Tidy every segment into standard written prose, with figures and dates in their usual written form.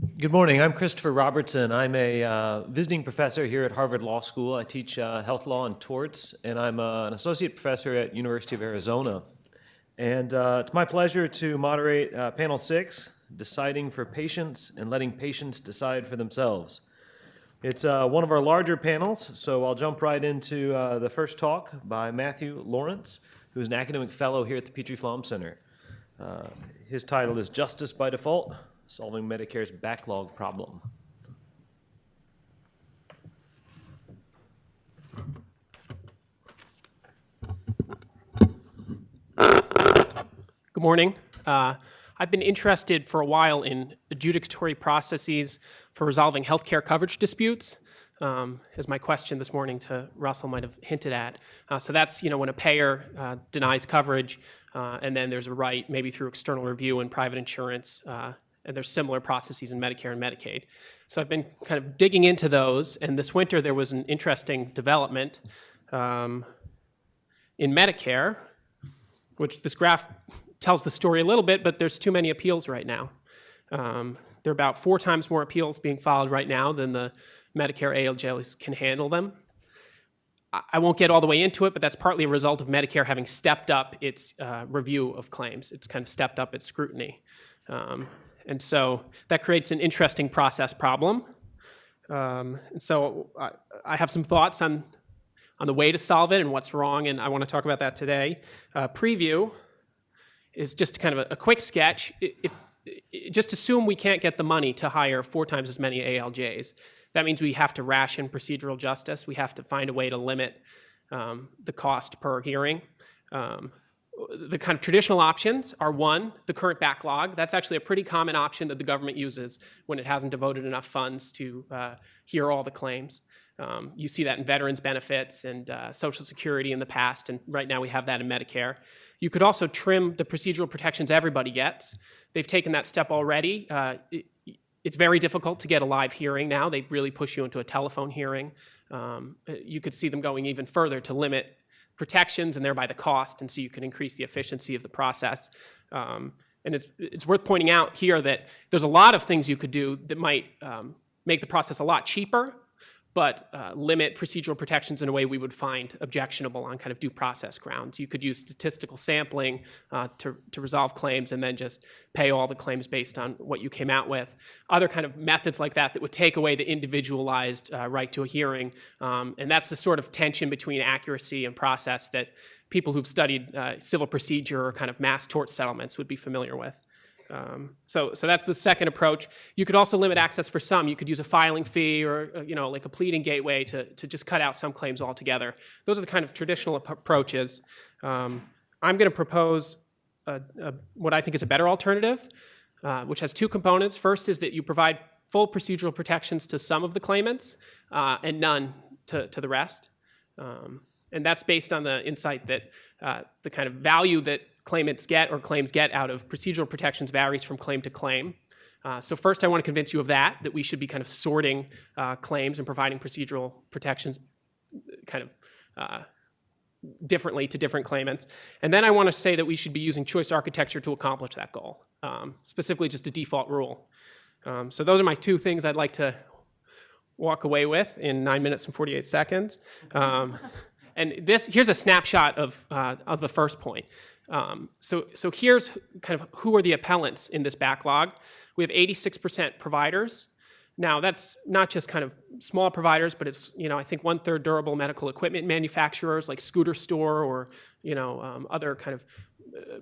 Good morning. I'm Christopher Robertson. I'm a visiting professor here at Harvard Law School. I teach health law and torts, and I'm an associate professor at University of Arizona. And it's my pleasure to moderate Panel 6, Deciding for Patients and Letting Patients Decide for Themselves. It's one of our larger panels, so I'll jump right into the first talk by Matthew Lawrence, who's an academic fellow here at the Petrie-Flom Center. His title is Justice by Default: Solving Medicare's Backlog Problem. Good morning. I've been interested for a while in adjudicatory processes for resolving healthcare coverage disputes, as my question this morning to Russell might have hinted at. So that's when a payer denies coverage, and then there's a right, maybe through external review and private insurance, and there's similar processes in Medicare and Medicaid. So I've been kind of digging into those, and this winter there was an interesting development in Medicare, which this graph tells the story a little bit, but there's too many appeals right now. There are about 4 times more appeals being filed right now than the Medicare ALJs can handle them. I won't get all the way into it, but that's partly a result of Medicare having stepped up its review of claims. It's kind of stepped up its scrutiny. And so that creates an interesting process problem. And so I have some thoughts on the way to solve it and what's wrong, and I want to talk about that today. Preview is just kind of a quick sketch. Just assume we can't get the money to hire 4 times as many ALJs. That means we have to ration procedural justice. We have to find a way to limit the cost per hearing. The kind of traditional options are: 1, the current backlog. That's actually a pretty common option that the government uses when it hasn't devoted enough funds to hear all the claims. You see that in veterans benefits and Social Security in the past, and right now we have that in Medicare. You could also trim the procedural protections everybody gets. They've taken that step already. It's very difficult to get a live hearing now. They really push you into a telephone hearing. You could see them going even further to limit protections and thereby the cost, and so you can increase the efficiency of the process. And it's worth pointing out here that there's a lot of things you could do that might make the process a lot cheaper, but limit procedural protections in a way we would find objectionable on kind of due process grounds. You could use statistical sampling to resolve claims and then just pay all the claims based on what you came out with. Other kind of methods like that would take away the individualized right to a hearing. And that's the sort of tension between accuracy and process that people who've studied civil procedure or kind of mass tort settlements would be familiar with. So that's the second approach. You could also limit access for some. You could use a filing fee or like a pleading gateway to just cut out some claims altogether. Those are the kind of traditional approaches. I'm going to propose what I think is a better alternative, which has 2 components. First is that you provide full procedural protections to some of the claimants and none to the rest. And that's based on the insight that the kind of value that claimants get or claims get out of procedural protections varies from claim to claim. So first I want to convince you of that we should be kind of sorting claims and providing procedural protections kind of differently to different claimants. And then I want to say that we should be using choice architecture to accomplish that goal, specifically just a default rule. So those are my 2 things I'd like to walk away with in 9 minutes and 48 seconds. And here's a snapshot of the first point. So here's kind of who are the appellants in this backlog. We have 86% providers. Now that's not just kind of small providers, but it's I think 1/3 durable medical equipment manufacturers like Scooter Store or other kind of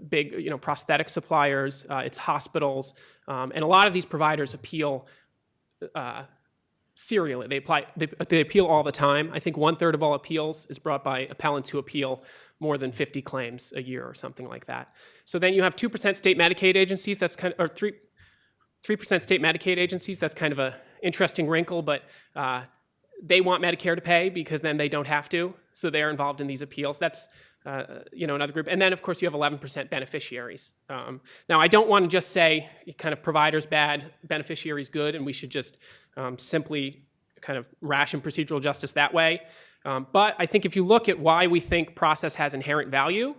big prosthetic suppliers. It's hospitals, and a lot of these providers appeal serially. They appeal all the time. I think 1/3 of all appeals is brought by appellants who appeal more than 50 claims a year or something like that. So then you have 2% state Medicaid agencies. That's kind of, or 3% state Medicaid agencies. That's kind of a interesting wrinkle, but they want Medicare to pay because then they don't have to. So they're involved in these appeals. That's another group. And then of course you have 11% beneficiaries. Now I don't want to just say kind of providers bad, beneficiaries good, and we should just simply kind of ration procedural justice that way. But I think if you look at why we think process has inherent value,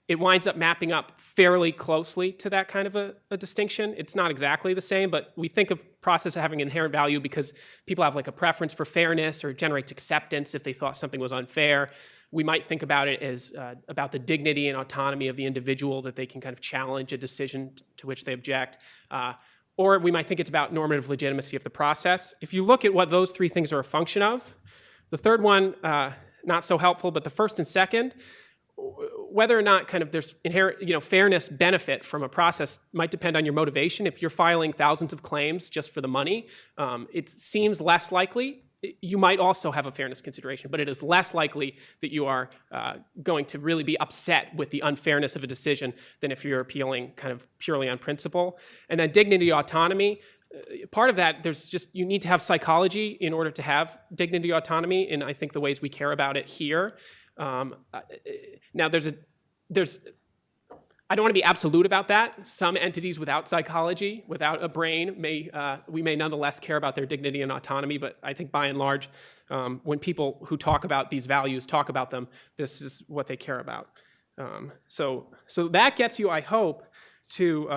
it winds up mapping up fairly closely to that kind of a distinction. It's not exactly the same, but we think of process as having inherent value because people have like a preference for fairness, or it generates acceptance if they thought something was unfair. We might think about it as about the dignity and autonomy of the individual, that they can kind of challenge a decision to which they object. Or we might think it's about normative legitimacy of the process. If you look at what those three things are a function of, the third one, not so helpful, but the first and second, whether or not kind of there's inherent, fairness benefit from a process might depend on your motivation. If you're filing thousands of claims just for the money, it seems less likely. You might also have a fairness consideration, but it is less likely that you are going to really be upset with the unfairness of a decision than if you're appealing kind of purely on principle. And then dignity, autonomy, part of that, you need to have psychology in order to have dignity, autonomy, and I think the ways we care about it here. Now, I don't want to be absolute about that. Some entities without psychology, without a brain, we may nonetheless care about their dignity and autonomy, but I think by and large, when people who talk about these values talk about them, this is what they care about. So that gets you, I hope, to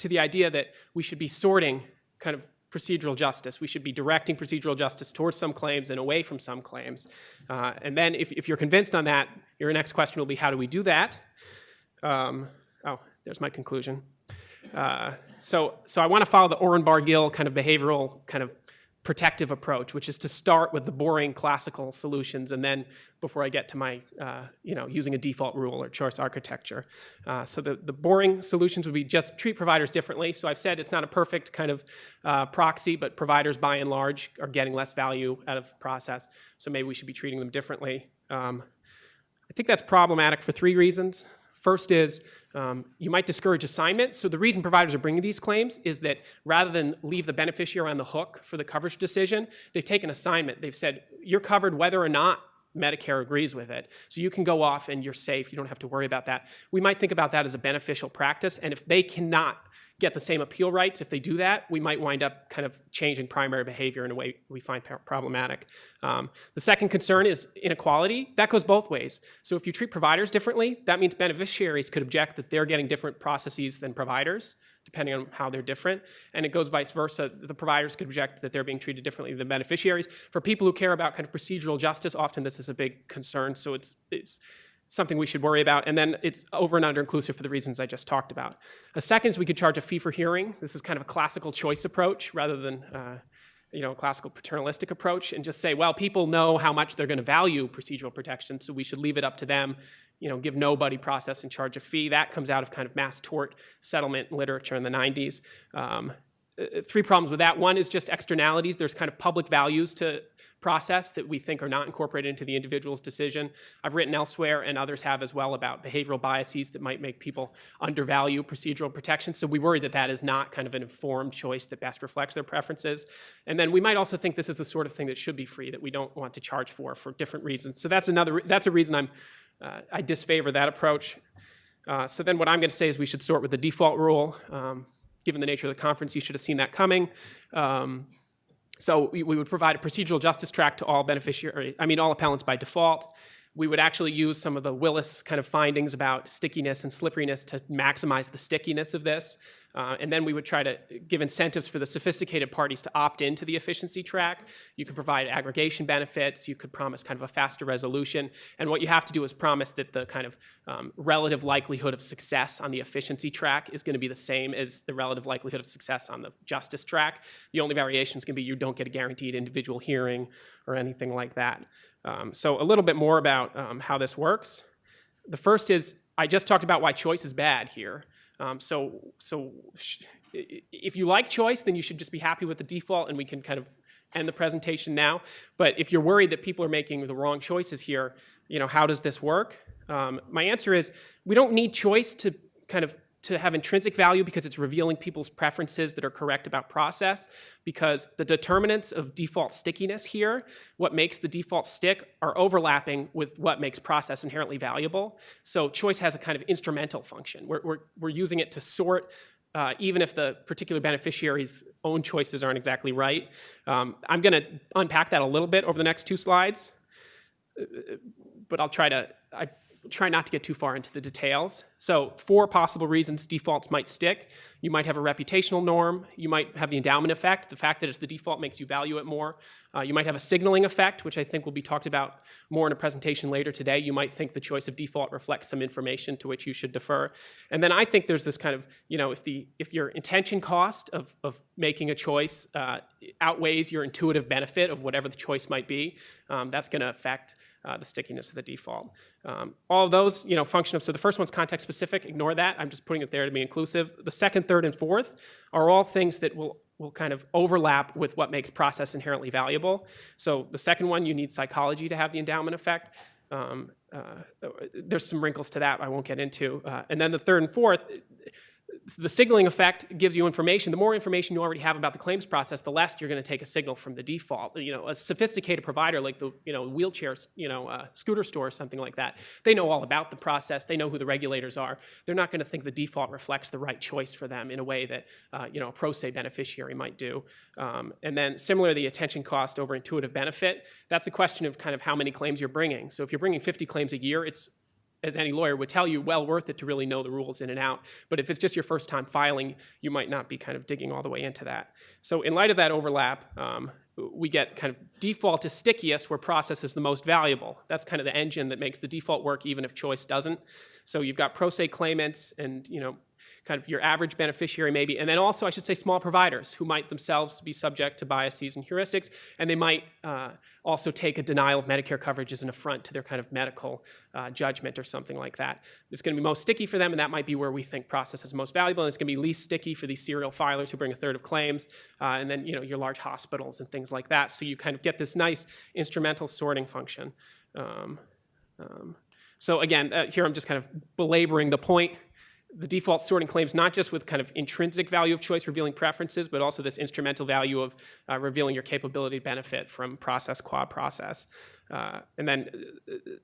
the idea that we should be sorting kind of procedural justice. We should be directing procedural justice towards some claims and away from some claims. And then if you're convinced on that, your next question will be, how do we do that? There's my conclusion. So I want to follow the Oren-Bar-Gil kind of behavioral kind of protective approach, which is to start with the boring classical solutions, and then before I get to my, using a default rule or choice architecture. So the boring solutions would be just treat providers differently. So I've said it's not a perfect kind of proxy, but providers by and large are getting less value out of process. So maybe we should be treating them differently. I think that's problematic for three reasons. First is you might discourage assignment. So the reason providers are bringing these claims is that rather than leave the beneficiary on the hook for the coverage decision, they've taken assignment. They've said, you're covered whether or not Medicare agrees with it. So you can go off and you're safe. You don't have to worry about that. We might think about that as a beneficial practice. And if they cannot get the same appeal rights, if they do that, we might wind up kind of changing primary behavior in a way we find problematic. The second concern is inequality. That goes both ways. So if you treat providers differently, that means beneficiaries could object that they're getting different processes than providers, depending on how they're different. And it goes vice versa. The providers could object that they're being treated differently than beneficiaries. For people who care about kind of procedural justice, often this is a big concern. So it's something we should worry about. And then it's over and under inclusive for the reasons I just talked about. A second is we could charge a fee for hearing. This is kind of a classical choice approach rather than a classical paternalistic approach, and just say, well, people know how much they're going to value procedural protection, so we should leave it up to them, give nobody process and charge a fee. That comes out of kind of mass tort settlement literature in the 90s. Three problems with that. One is just externalities. There's kind of public values to process that we think are not incorporated into the individual's decision. I've written elsewhere, and others have as well, about behavioral biases that might make people undervalue procedural protection. So we worry that that is not kind of an informed choice that best reflects their preferences. And then we might also think this is the sort of thing that should be free, that we don't want to charge for different reasons. So that's a reason I disfavor that approach. So then what I'm going to say is we should sort with the default rule. Given the nature of the conference, you should have seen that coming. So we would provide a procedural justice track to all all appellants by default. We would actually use some of the Willis kind of findings about stickiness and slipperiness to maximize the stickiness of this. And then we would try to give incentives for the sophisticated parties to opt into the efficiency track. You could provide aggregation benefits. You could promise kind of a faster resolution. And what you have to do is promise that the kind of relative likelihood of success on the efficiency track is going to be the same as the relative likelihood of success on the justice track. The only variations can be you don't get a guaranteed individual hearing or anything like that. So a little bit more about how this works. The first is, I just talked about why choice is bad here. So if you like choice, then you should just be happy with the default, and we can kind of end the presentation now. But if you're worried that people are making the wrong choices here, how does this work? My answer is, we don't need choice to have intrinsic value because it's revealing people's preferences that are correct about process, because the determinants of default stickiness here, what makes the default stick, are overlapping with what makes process inherently valuable. So choice has a kind of instrumental function. We're using it to sort even if the particular beneficiary's own choices aren't exactly right. I'm going to unpack that a little bit over the next two slides, but I'll try to try not to get too far into the details. So 4 possible reasons defaults might stick. You might have a reputational norm. You might have the endowment effect. The fact that it's the default makes you value it more. You might have a signaling effect, which I think will be talked about more in a presentation later today. You might think the choice of default reflects some information to which you should defer. And then I think there's this kind of, if your intention cost of making a choice outweighs your intuitive benefit of whatever the choice might be, that's going to affect the stickiness of the default. All of those, function of, so the first one's context specific, ignore that. I'm just putting it there to be inclusive. The second, third, and fourth are all things that will kind of overlap with what makes process inherently valuable. So the second one, you need psychology to have the endowment effect. There's some wrinkles to that I won't get into. And then the third and fourth, the signaling effect gives you information. The more information you already have about the claims process, the less you're going to take a signal from the default. A sophisticated provider like the wheelchair, scooter store or something like that, they know all about the process. They know who the regulators are. They're not going to think the default reflects the right choice for them in a way that a pro se beneficiary might do. And then similarly, the attention cost over intuitive benefit. That's a question of kind of how many claims you're bringing. So if you're bringing 50 claims a year, it's, as any lawyer would tell you, well worth it to really know the rules in and out. But if it's just your first time filing, you might not be kind of digging all the way into that. So in light of that overlap, we get kind of default is stickiest where process is the most valuable. That's kind of the engine that makes the default work even if choice doesn't. So you've got pro se claimants and kind of your average beneficiary maybe, and then also I should say small providers who might themselves be subject to biases and heuristics, and they might also take a denial of Medicare coverage as an affront to their kind of medical judgment or something like that. It's going to be most sticky for them, and that might be where we think process is most valuable, and it's going to be least sticky for these serial filers who bring a third of claims, and then your large hospitals and things like that. So you kind of get this nice instrumental sorting function. So again, here I'm just kind of belaboring the point. The default sorting claims not just with kind of intrinsic value of choice revealing preferences, but also this instrumental value of revealing your capability benefit from process qua process. And then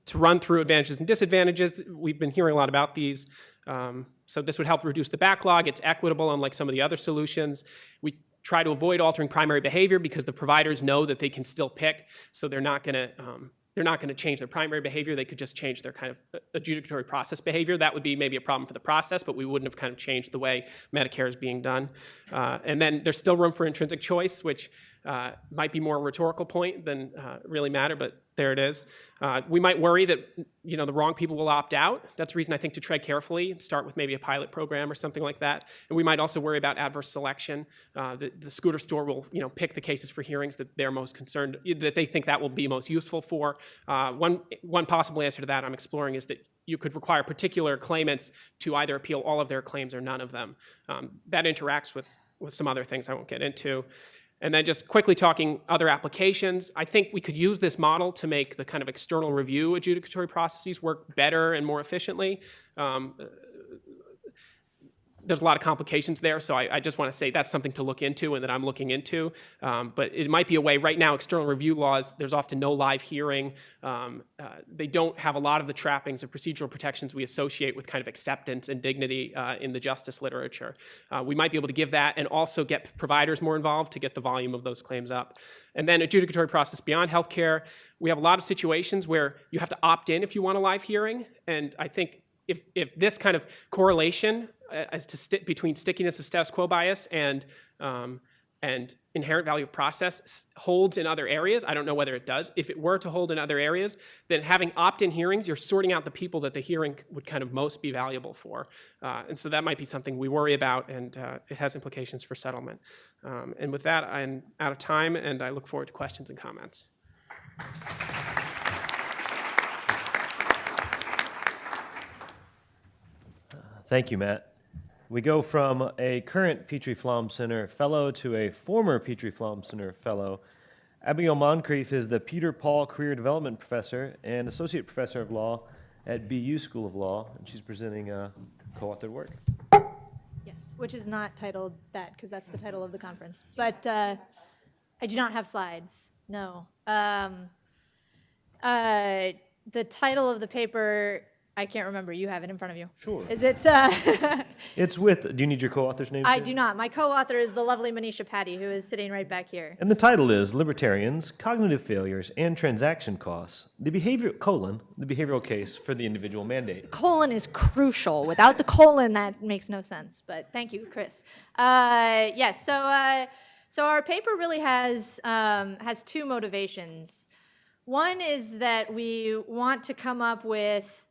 to run through advantages and disadvantages, we've been hearing a lot about these. So this would help reduce the backlog. It's equitable, unlike some of the other solutions. We try to avoid altering primary behavior because the providers know that they can still pick, so they're not going to change their primary behavior. They could just change their kind of adjudicatory process behavior. That would be maybe a problem for the process, but we wouldn't have kind of changed the way Medicare is being done. And then there's still room for intrinsic choice, which might be more a rhetorical point than really matter, but there it is. We might worry that the wrong people will opt out. That's a reason I think to tread carefully and start with maybe a pilot program or something like that. And we might also worry about adverse selection. The scooter store will pick the cases for hearings that they're most concerned, that they think that will be most useful for. One possible answer to that I'm exploring is that you could require particular claimants to either appeal all of their claims or none of them. That interacts with some other things I won't get into. And then just quickly talking other applications, I think we could use this model to make the kind of external review adjudicatory processes work better and more efficiently. There's a lot of complications there, so I just want to say that's something to look into and that I'm looking into. But it might be a way. Right now, external review laws, there's often no live hearing. They don't have a lot of the trappings of procedural protections we associate with kind of acceptance and dignity in the justice literature. We might be able to give that and also get providers more involved to get the volume of those claims up. And then adjudicatory process beyond healthcare, we have a lot of situations where you have to opt in if you want a live hearing. And I think if this kind of correlation as to between stickiness of status quo bias and inherent value of process holds in other areas, I don't know whether it does. If it were to hold in other areas, then having opt-in hearings, you're sorting out the people that the hearing would kind of most be valuable for. And so that might be something we worry about, and it has implications for settlement. And with that, I'm out of time, and I look forward to questions and comments. Thank you, Matt. We go from a current Petrie-Flom Center Fellow to a former Petrie-Flom Center Fellow. Abigail Moncrief is the Peter Paul Career Development Professor and Associate Professor of Law at BU School of Law, and she's presenting co-authored work. Yes, which is not titled that, because that's the title of the conference. But I do not have slides, no. The title of the paper, I can't remember. You have it in front of you. Sure. Is it It's with, do you need your co-author's name? I too? do not. My co-author is the lovely Manisha Patty, who is sitting right back here. And the title is Libertarians, Cognitive Failures, and Transaction Costs, the behavioral case for the individual mandate. Colon is crucial. Without the colon, that makes no sense. But thank you, Chris. Yes. So our paper really has two motivations. One is that we want to come up with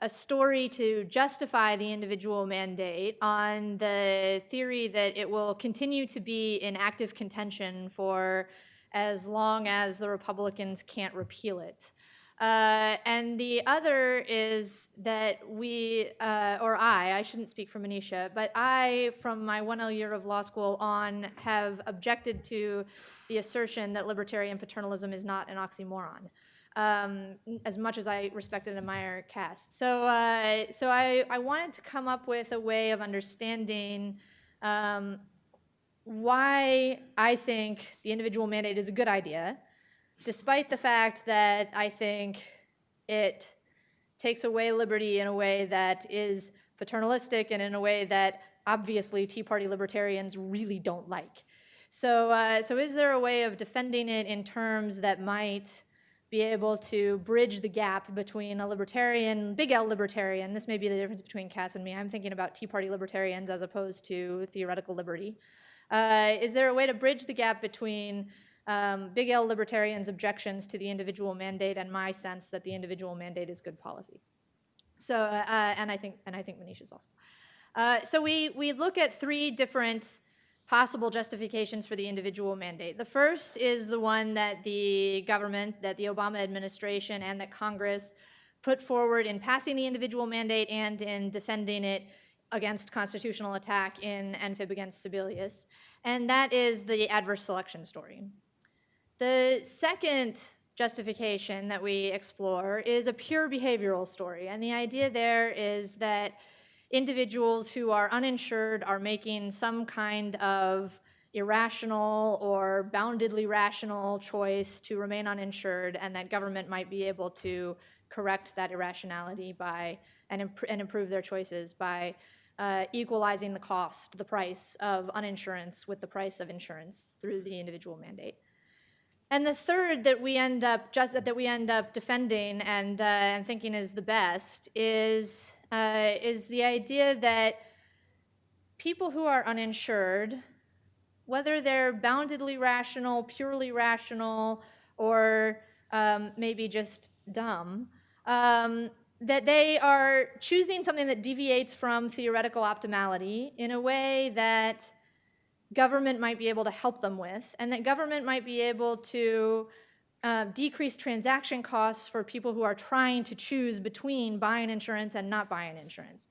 a story to justify the individual mandate on the theory that it will continue to be in active contention for as long as the Republicans can't repeal it. And the other is that I shouldn't speak for Manisha, but I, from my 1L year of law school on, have objected to the assertion that libertarian paternalism is not an oxymoron. As much as I respect and admire Cass. So I wanted to come up with a way of understanding why I think the individual mandate is a good idea, despite the fact that I think it takes away liberty in a way that is paternalistic and in a way that obviously Tea Party libertarians really don't like. So is there a way of defending it in terms that might be able to bridge the gap between a libertarian, big L libertarian, this may be the difference between Cass and me, I'm thinking about Tea Party libertarians as opposed to theoretical liberty. Is there a way to bridge the gap between big L libertarians' objections to the individual mandate and my sense that the individual mandate is good policy? So, and I think Manisha's also. So we look at three different possible justifications for the individual mandate. The first is the one that the government, that the Obama administration, and that Congress put forward in passing the individual mandate and in defending it against constitutional attack in Enfib against Sebelius, and that is the adverse selection story. The second justification that we explore is a pure behavioral story, and the idea there is that individuals who are uninsured are making some kind of irrational or boundedly rational choice to remain uninsured, and that government might be able to correct that irrationality by and improve their choices by equalizing the price of uninsurance with the price of insurance through the individual mandate. And the third that we end up defending and thinking is the best is the idea that people who are uninsured, whether they're boundedly rational, purely rational, or maybe just dumb, that they are choosing something that deviates from theoretical optimality in a way that government might be able to help them with, and that government might be able to decrease transaction costs for people who are trying to choose between buying insurance and not buying insurance.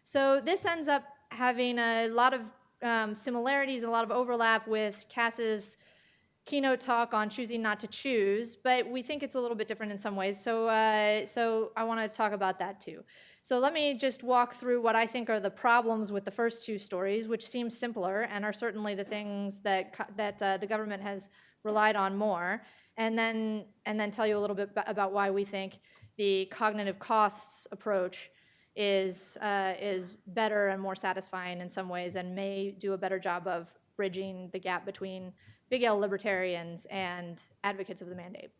So this ends up having a lot of similarities, a lot of overlap with Cass's keynote talk on choosing not to choose, but we think it's a little bit different in some ways. So I want to talk about that too. So let me just walk through what I think are the problems with the first two stories, which seem simpler and are certainly the things that the government has relied on more, and then tell you a little bit about why we think the cognitive costs approach is better and more satisfying in some ways, and may do a better job of bridging the gap between big L libertarians and advocates of the mandate.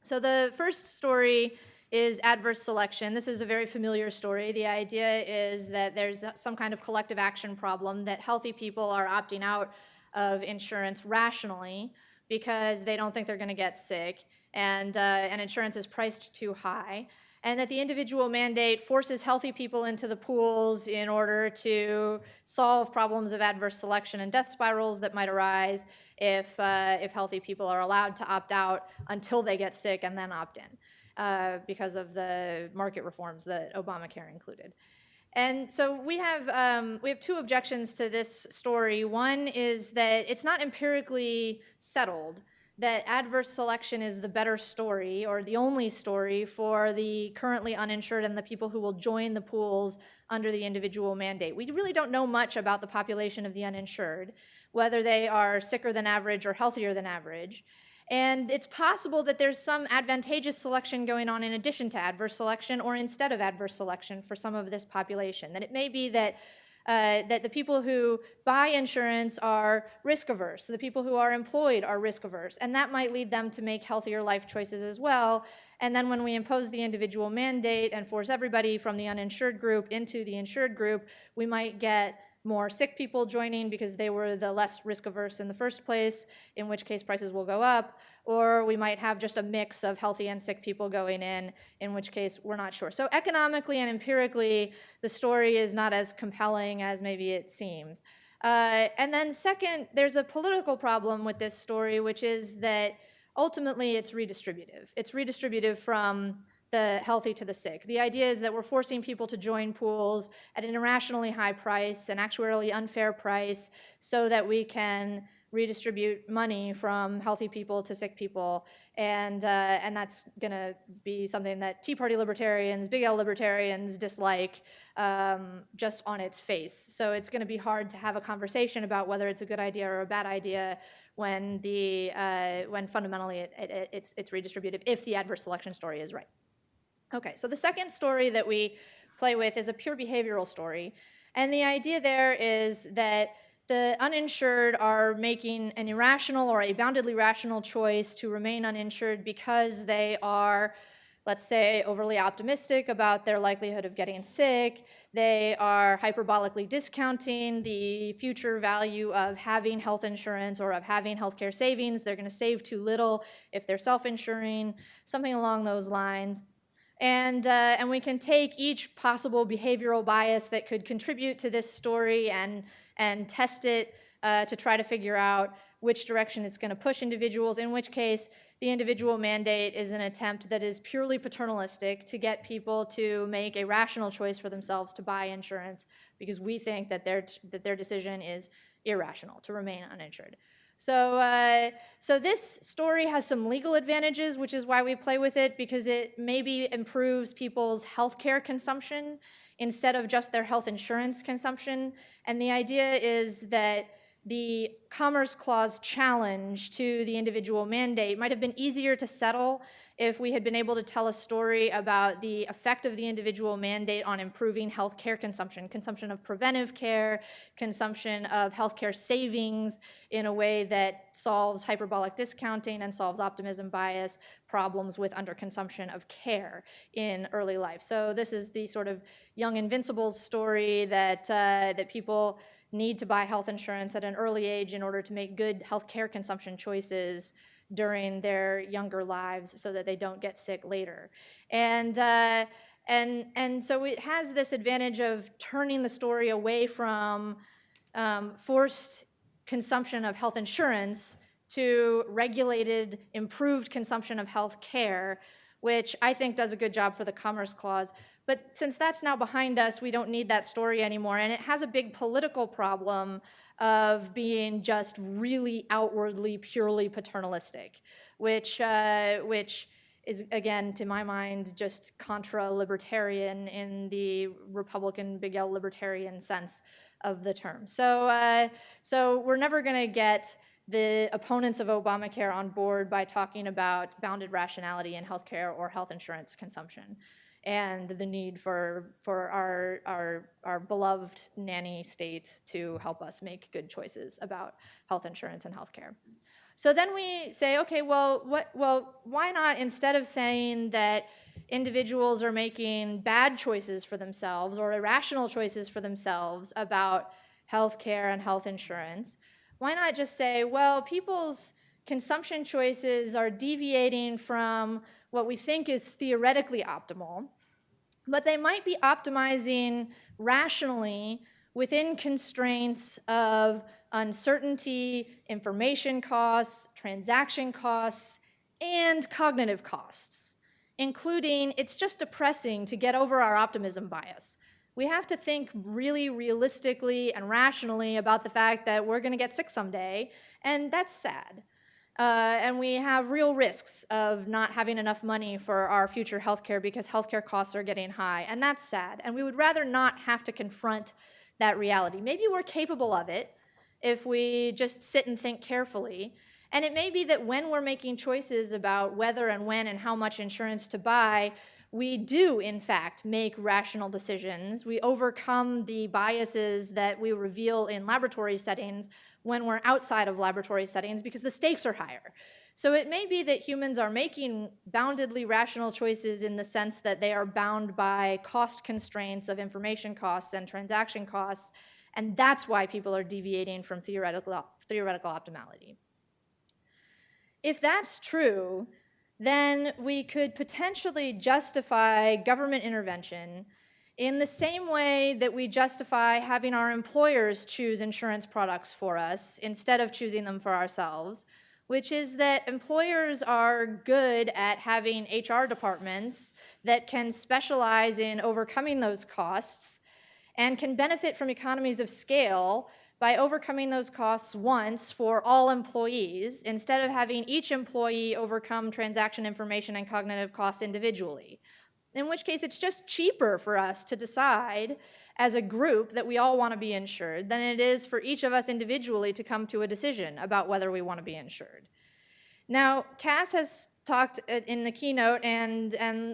So the first story is adverse selection. This is a very familiar story. The idea is that there's some kind of collective action problem, that healthy people are opting out of insurance rationally because they don't think they're going to get sick, and insurance is priced too high, and that the individual mandate forces healthy people into the pools in order to solve problems of adverse selection and death spirals that might arise if healthy people are allowed to opt out until they get sick and then opt in because of the market reforms that Obamacare included. And so we have two objections to this story. One is that it's not empirically settled that adverse selection is the better story or the only story for the currently uninsured and the people who will join the pools under the individual mandate. We really don't know much about the population of the uninsured, whether they are sicker than average or healthier than average. And it's possible that there's some advantageous selection going on in addition to adverse selection or instead of adverse selection for some of this population. That it may be that That the people who buy insurance are risk averse. The people who are employed are risk averse. And that might lead them to make healthier life choices as well. And then when we impose the individual mandate and force everybody from the uninsured group into the insured group, we might get more sick people joining because they were the less risk averse in the first place, in which case prices will go up, or we might have just a mix of healthy and sick people going in which case we're not sure. So economically and empirically, the story is not as compelling as maybe it seems. And then second, there's a political problem with this story, which is that ultimately it's redistributive. It's redistributive from the healthy to the sick. The idea is that we're forcing people to join pools at an irrationally high price, an actuarially unfair price, so that we can redistribute money from healthy people to sick people. And that's going to be something that Tea Party libertarians, big L libertarians dislike just on its face. So it's going to be hard to have a conversation about whether it's a good idea or a bad idea when fundamentally it's redistributive if the adverse selection story is right. Okay, so the second story that we play with is a pure behavioral story. And the idea there is that the uninsured are making an irrational or a boundedly rational choice to remain uninsured because they are, let's say, overly optimistic about their likelihood of getting sick. They are hyperbolically discounting the future value of having health insurance or of having healthcare savings. They're going to save too little if they're self-insuring, something along those lines. And we can take each possible behavioral bias that could contribute to this story and test it to try to figure out which direction it's going to push individuals, in which case the individual mandate is an attempt that is purely paternalistic to get people to make a rational choice for themselves to buy insurance because we think that their decision is irrational to remain uninsured. So this story has some legal advantages, which is why we play with it, because it maybe improves people's healthcare consumption instead of just their health insurance consumption. And the idea is that the Commerce Clause challenge to the individual mandate might have been easier to settle if we had been able to tell a story about the effect of the individual mandate on improving healthcare consumption, consumption of preventive care, consumption of healthcare savings in a way that solves hyperbolic discounting and solves optimism bias problems with underconsumption of care in early life. So this is the sort of young invincibles story that people need to buy health insurance at an early age in order to make good healthcare consumption choices during their younger lives so that they don't get sick later. And so it has this advantage of turning the story away from forced consumption of health insurance to regulated, improved consumption of health care, which I think does a good job for the Commerce Clause. But since that's now behind us, we don't need that story anymore. And it has a big political problem of being just really outwardly, purely paternalistic, which is, again, to my mind, just contra-libertarian in the Republican big L libertarian sense of the term. So we're never going to get the opponents of Obamacare on board by talking about bounded rationality in healthcare or health insurance consumption and the need for our beloved nanny state to help us make good choices about health insurance and healthcare. So then we say, okay, well, why not, instead of saying that individuals are making bad choices for themselves or irrational choices for themselves about healthcare and health insurance, why not just say, well, people's consumption choices are deviating from what we think is theoretically optimal, but they might be optimizing rationally within constraints of uncertainty, information costs, transaction costs, and cognitive costs, including it's just depressing to get over our optimism bias. We have to think really realistically and rationally about the fact that we're going to get sick someday, and that's sad. And we have real risks of not having enough money for our future healthcare because healthcare costs are getting high, and that's sad. And we would rather not have to confront that reality. Maybe we're capable of it if we just sit and think carefully. And it may be that when we're making choices about whether and when and how much insurance to buy, we do, in fact, make rational decisions. We overcome the biases that we reveal in laboratory settings when we're outside of laboratory settings because the stakes are higher. So it may be that humans are making boundedly rational choices in the sense that they are bound by cost constraints of information costs and transaction costs, and that's why people are deviating from theoretical optimality. If that's true, then we could potentially justify government intervention in the same way that we justify having our employers choose insurance products for us instead of choosing them for ourselves, which is that employers are good at having HR departments that can specialize in overcoming those costs and can benefit from economies of scale by overcoming those costs once for all employees instead of having each employee overcome transaction information and cognitive costs individually. In which case it's just cheaper for us to decide as a group that we all want to be insured than it is for each of us individually to come to a decision about whether we want to be insured. Now, Cass has talked in the keynote and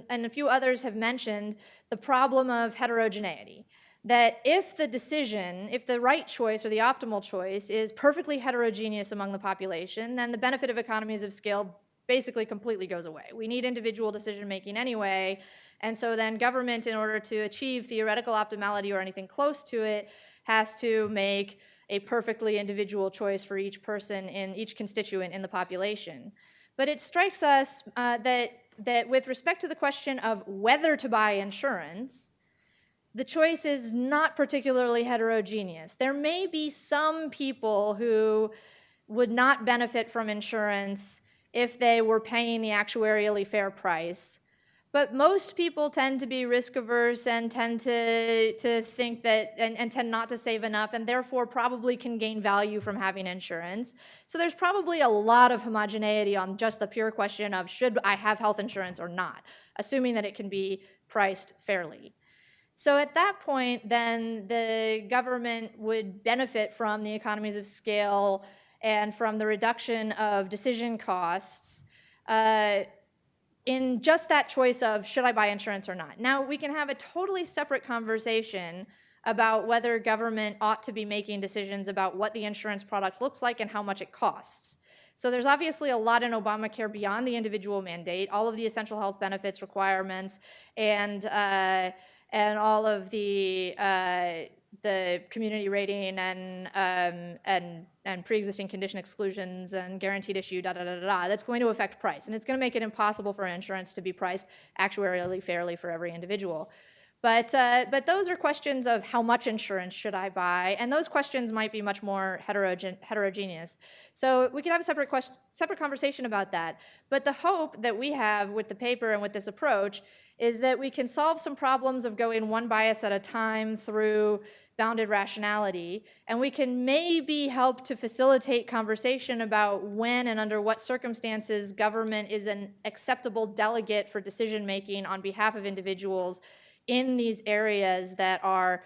a few others have mentioned the problem of heterogeneity. That if the right choice or the optimal choice is perfectly heterogeneous among the population, then the benefit of economies of scale basically completely goes away. We need individual decision making anyway, and so then government, in order to achieve theoretical optimality or anything close to it, has to make a perfectly individual choice for each person in each constituent in the population. But it strikes us that with respect to the question of whether to buy insurance, the choice is not particularly heterogeneous. There may be some people who would not benefit from insurance if they were paying the actuarially fair price. But most people tend to be risk averse and tend to think that, and tend not to save enough, and therefore probably can gain value from having insurance. So there's probably a lot of homogeneity on just the pure question of should I have health insurance or not, assuming that it can be priced fairly. So at that point, then the government would benefit from the economies of scale and from the reduction of decision costs in just that choice of should I buy insurance or not. Now, we can have a totally separate conversation about whether government ought to be making decisions about what the insurance product looks like and how much it costs. So there's obviously a lot in Obamacare beyond the individual mandate, all of the essential health benefits requirements, and all of the community rating and pre-existing condition exclusions and guaranteed issue, that's going to affect price. And it's going to make it impossible for insurance to be priced actuarially fairly for every individual. But those are questions of how much insurance should I buy, and those questions might be much more heterogeneous. So we could have a separate conversation about that. But the hope that we have with the paper and with this approach is that we can solve some problems of going one bias at a time through bounded rationality, and we can maybe help to facilitate conversation about when and under what circumstances government is an acceptable delegate for decision making on behalf of individuals in these areas that are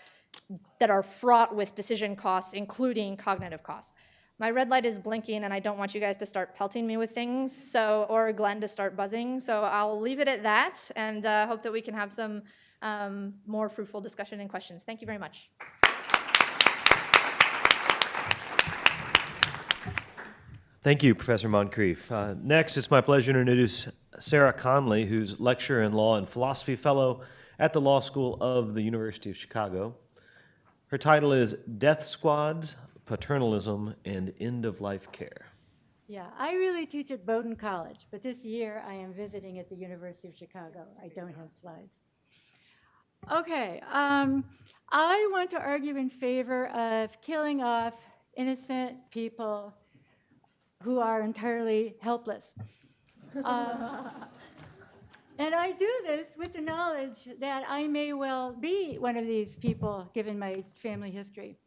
fraught with decision costs, including cognitive costs. My red light is blinking, and I don't want you guys to start pelting me with things, or Glenn to start buzzing. So I'll leave it at that, and hope that we can have some more fruitful discussion and questions. Thank you very much. Thank you, Professor Moncrief. Next, it's my pleasure to introduce Sarah Conley, who's lecturer in law and philosophy fellow at the Law School of the University of Chicago. Her title is Death Squads, Paternalism, and End-of-Life Care. Yeah, I really teach at Bowdoin College, but this year I am visiting at the University of Chicago. I don't have slides. Okay, I want to argue in favor of killing off innocent people who are entirely helpless. And I do this with the knowledge that I may well be one of these people, given my family history.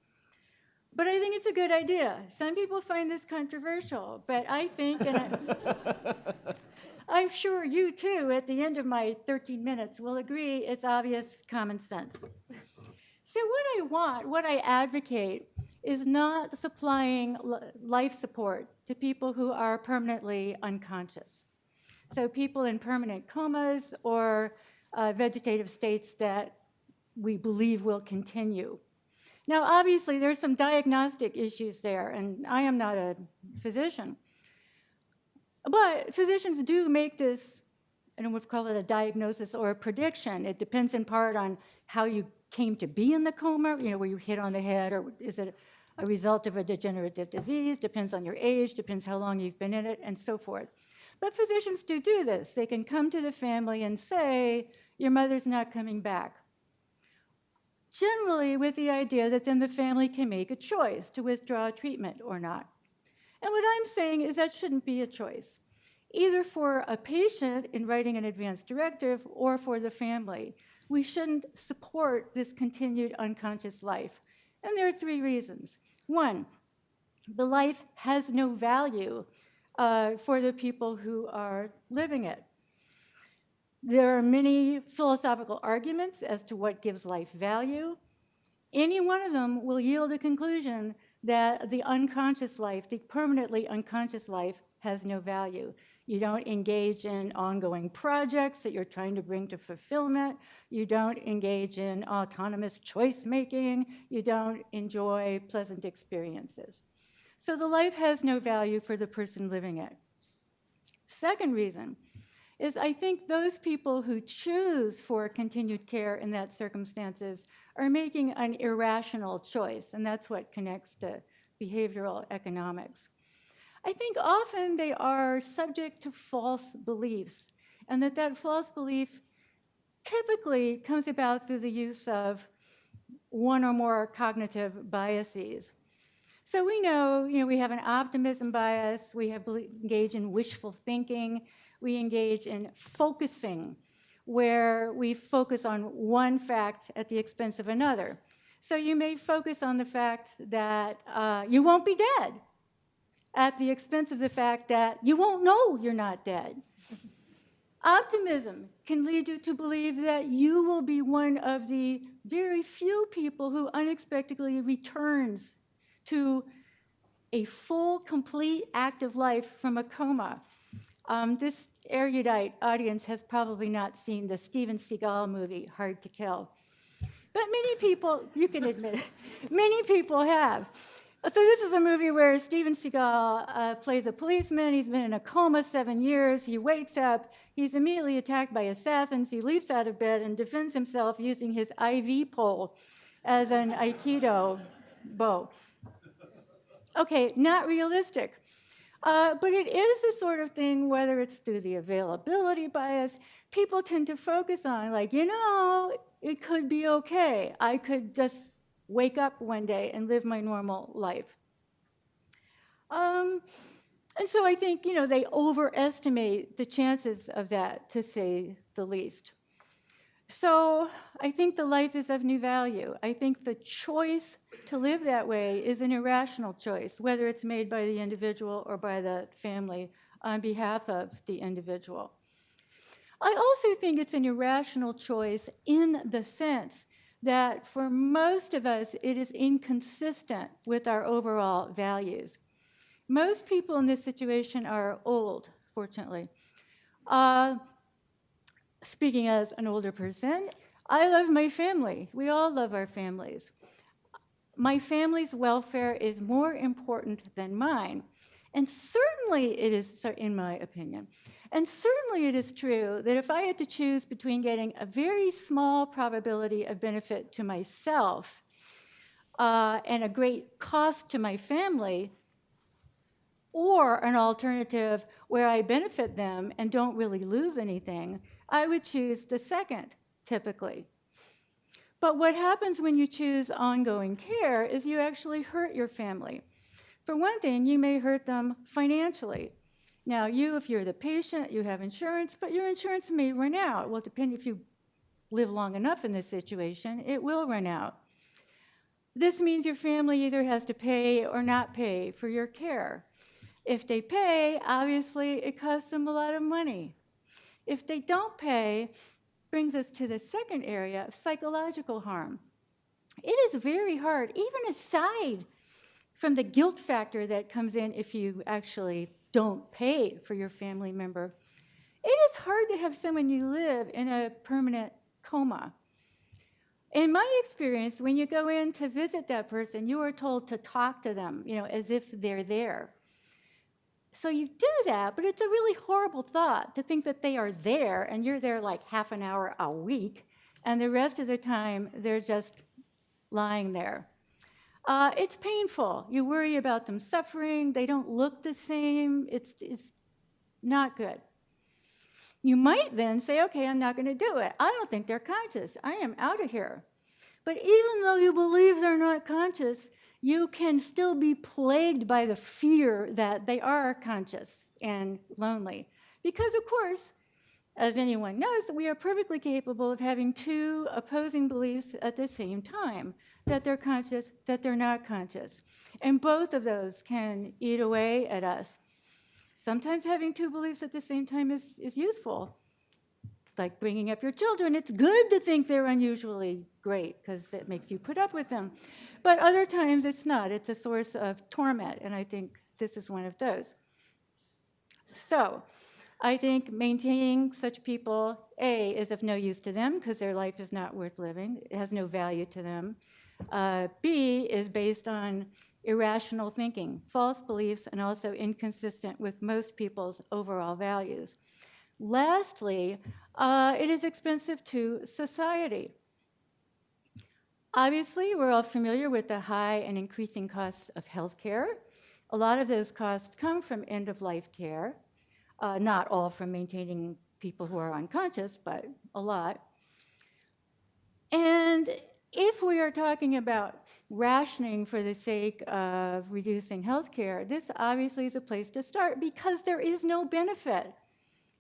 But I think it's a good idea. Some people find this controversial, but I think, and I'm sure you too, at the end of my 13 minutes, will agree it's obvious common sense. So what I advocate is not supplying life support to people who are permanently unconscious. So people in permanent comas or vegetative states that we believe will continue. Now, obviously, there's some diagnostic issues there, and I am not a physician. But physicians do make this, I don't know if we call it a diagnosis or a prediction. It depends in part on how you came to be in the coma, were you hit on the head, or is it a result of a degenerative disease, depends on your age, depends how long you've been in it, and so forth. But physicians do this. They can come to the family and say, your mother's not coming back. Generally with the idea that then the family can make a choice to withdraw treatment or not. And what I'm saying is that shouldn't be a choice, either for a patient in writing an advance directive or for the family. We shouldn't support this continued unconscious life. And there are 3 reasons. 1, the life has no value for the people who are living it. There are many philosophical arguments as to what gives life value. Any one of them will yield a conclusion that the unconscious life, the permanently unconscious life, has no value. You don't engage in ongoing projects that you're trying to bring to fulfillment. You don't engage in autonomous choice making. You don't enjoy pleasant experiences. So the life has no value for the person living it. Second reason is I think those people who choose for continued care in that circumstances are making an irrational choice, and that's what connects to behavioral economics. I think often they are subject to false beliefs, and that false belief typically comes about through the use of one or more cognitive biases. So we know, we have an optimism bias, we engage in wishful thinking, we engage in focusing, where we focus on one fact at the expense of another. So you may focus on the fact that you won't be dead at the expense of the fact that you won't know you're not dead. Optimism can lead you to believe that you will be one of the very few people who unexpectedly returns to a full, complete, active life from a coma. This erudite audience has probably not seen the Steven Seagal movie, Hard to Kill. But many people, you can admit it, many people have. So this is a movie where Steven Seagal plays a policeman. He's been in a coma 7 years. He wakes up. He's immediately attacked by assassins. He leaps out of bed and defends himself using his IV pole as an Aikido bow. Okay, not realistic. But it is the sort of thing, whether it's through the availability bias, people tend to focus on, like, it could be okay. I could just wake up one day and live my normal life. And so I think, they overestimate the chances of that, to say the least. So I think the life is of new value. I think the choice to live that way is an irrational choice, whether it's made by the individual or by the family on behalf of the individual. I also think it's an irrational choice in the sense that for most of us, it is inconsistent with our overall values. Most people in this situation are old, fortunately. Speaking as an older person, I love my family. We all love our families. My family's welfare is more important than mine. And certainly it is, in my opinion, and certainly it is true that if I had to choose between getting a very small probability of benefit to myself and a great cost to my family, or an alternative where I benefit them and don't really lose anything, I would choose the second, typically. But what happens when you choose ongoing care is you actually hurt your family. For one thing, you may hurt them financially. Now, if you're the patient, you have insurance, but your insurance may run out. Well, depending if you live long enough in this situation, it will run out. This means your family either has to pay or not pay for your care. If they pay, obviously, it costs them a lot of money. If they don't pay, brings us to the second area of psychological harm. It is very hard, even aside from the guilt factor that comes in if you actually don't pay for your family member. it is hard to have someone you live in a permanent coma. In my experience, when you go in to visit that person, you are told to talk to them, as if they're there. So you do that, but it's a really horrible thought to think that they are there and you're there like half an hour a week, and the rest of the time they're just lying there. It's painful. You worry about them suffering. They don't look the same. It's not good. You might then say, okay, I'm not going to do it. I don't think they're conscious. I am out of here. But even though you believe they're not conscious, you can still be plagued by the fear that they are conscious and lonely. Because, of course, as anyone knows, we are perfectly capable of having two opposing beliefs at the same time, that they're conscious, that they're not conscious. And both of those can eat away at us. Sometimes having two beliefs at the same time is useful. Like bringing up your children, it's good to think they're unusually great because it makes you put up with them. But other times it's not. It's a source of torment, and I think this is one of those. So I think maintaining such people, A, is of no use to them because their life is not worth living. It has no value to them. B, is based on irrational thinking, false beliefs, and also inconsistent with most people's overall values. Lastly, it is expensive to society. Obviously, we're all familiar with the high and increasing costs of healthcare. A lot of those costs come from end-of-life care, not all from maintaining people who are unconscious, but a lot. And if we are talking about rationing for the sake of reducing healthcare, this obviously is a place to start because there is no benefit.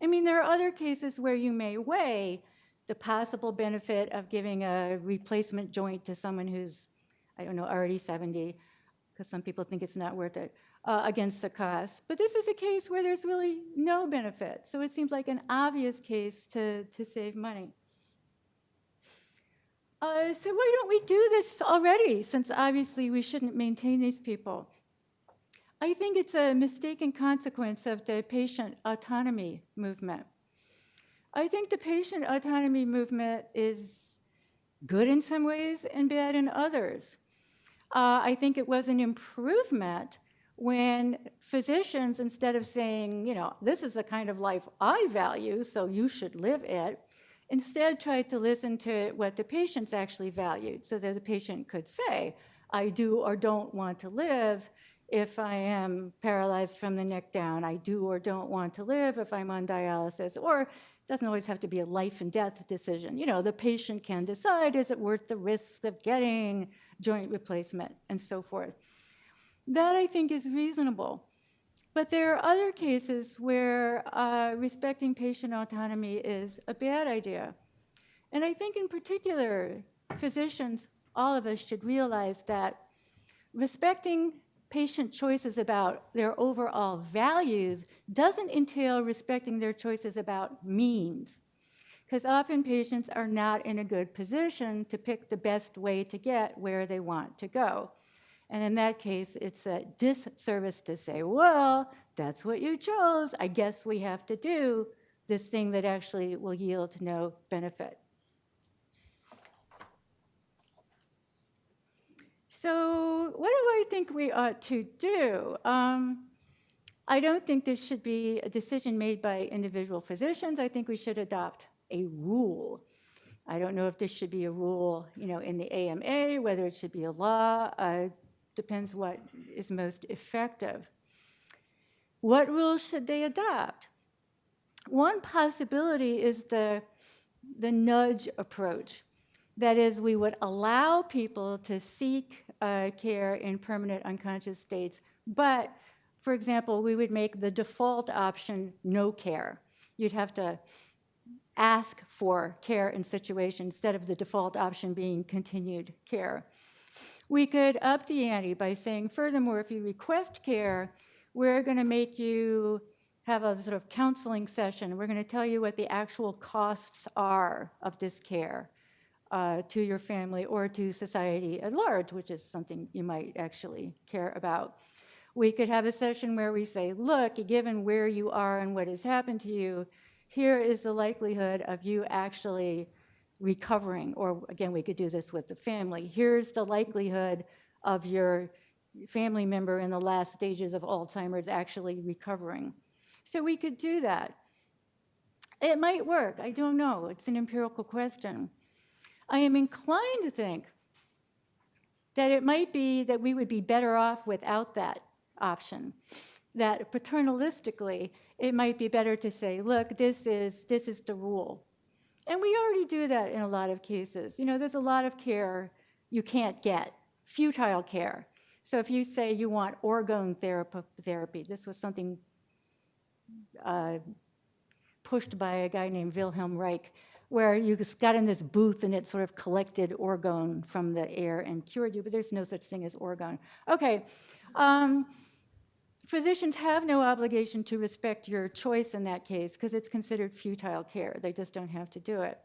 I mean, there are other cases where you may weigh the possible benefit of giving a replacement joint to someone who's, already 70, because some people think it's not worth it, against the cost. But this is a case where there's really no benefit. So it seems like an obvious case to save money. So why don't we do this already, since obviously we shouldn't maintain these people? I think it's a mistaken consequence of the patient autonomy movement. I think the patient autonomy movement is good in some ways and bad in others. I think it was an improvement when physicians, instead of saying, this is the kind of life I value, so you should live it, instead tried to listen to what the patients actually valued so that the patient could say, I do or don't want to live if I am paralyzed from the neck down. I do or don't want to live if I'm on dialysis. Or it doesn't always have to be a life and death decision. The patient can decide, is it worth the risks of getting joint replacement and so forth. That, I think, is reasonable. But there are other cases where respecting patient autonomy is a bad idea. And I think in particular, physicians, all of us should realize that respecting patient choices about their overall values doesn't entail respecting their choices about means. Because often patients are not in a good position to pick the best way to get where they want to go. And in that case, it's a disservice to say, well, that's what you chose. I guess we have to do this thing that actually will yield no benefit. So what do I think we ought to do? I don't think this should be a decision made by individual physicians. I think we should adopt a rule. I don't know if this should be a rule, in the AMA, whether it should be a law. Depends what is most effective. What rules should they adopt? One possibility is the nudge approach. That is, we would allow people to seek care in permanent unconscious states, but, for example, we would make the default option no care. You'd have to ask for care in situations instead of the default option being continued care. We could up the ante by saying, furthermore, if you request care, we're going to make you have a sort of counseling session. We're going to tell you what the actual costs are of this care to your family or to society at large, which is something you might actually care about. We could have a session where we say, look, given where you are and what has happened to you, here is the likelihood of you actually recovering, or again, we could do this with the family. Here's the likelihood of your family member in the last stages of Alzheimer's actually recovering. So we could do that. It might work, I don't know, it's an empirical question. I am inclined to think that it might be that we would be better off without that option, that paternalistically, it might be better to say, look, this is the rule. And we already do that in a lot of cases. You know, there's a lot of care you can't get, futile care. So if you say you want orgone therapy, this was something pushed by a guy named Wilhelm Reich, where you just got in this booth and it sort of collected orgone from the air and cured you, but there's no such thing as orgone. Okay, physicians have no obligation to respect your choice in that case because it's considered futile care. They just don't have to do it.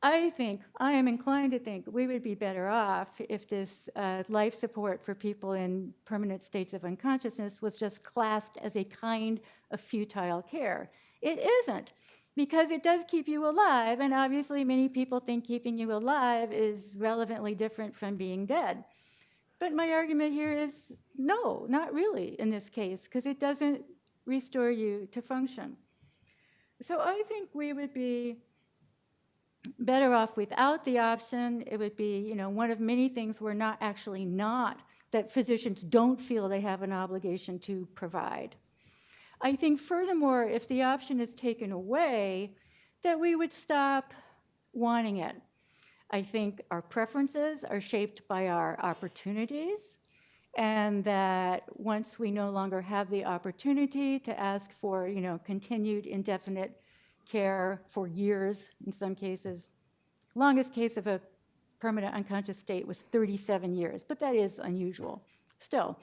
I am inclined to think we would be better off if this life support for people in permanent states of unconsciousness was just classed as a kind of futile care. It isn't, because it does keep you alive, and obviously many people think keeping you alive is relevantly different from being dead. But my argument here is no, not really in this case, because it doesn't restore you to function. So I think we would be better off without the option. It would be, you know, one of many things we're not that physicians don't feel they have an obligation to provide. I think furthermore, if the option is taken away, that we would stop wanting it. I think our preferences are shaped by our opportunities, and that once we no longer have the opportunity to ask for, you know, continued indefinite care for years in some cases, longest case of a permanent unconscious state was 37 years, but that is unusual still.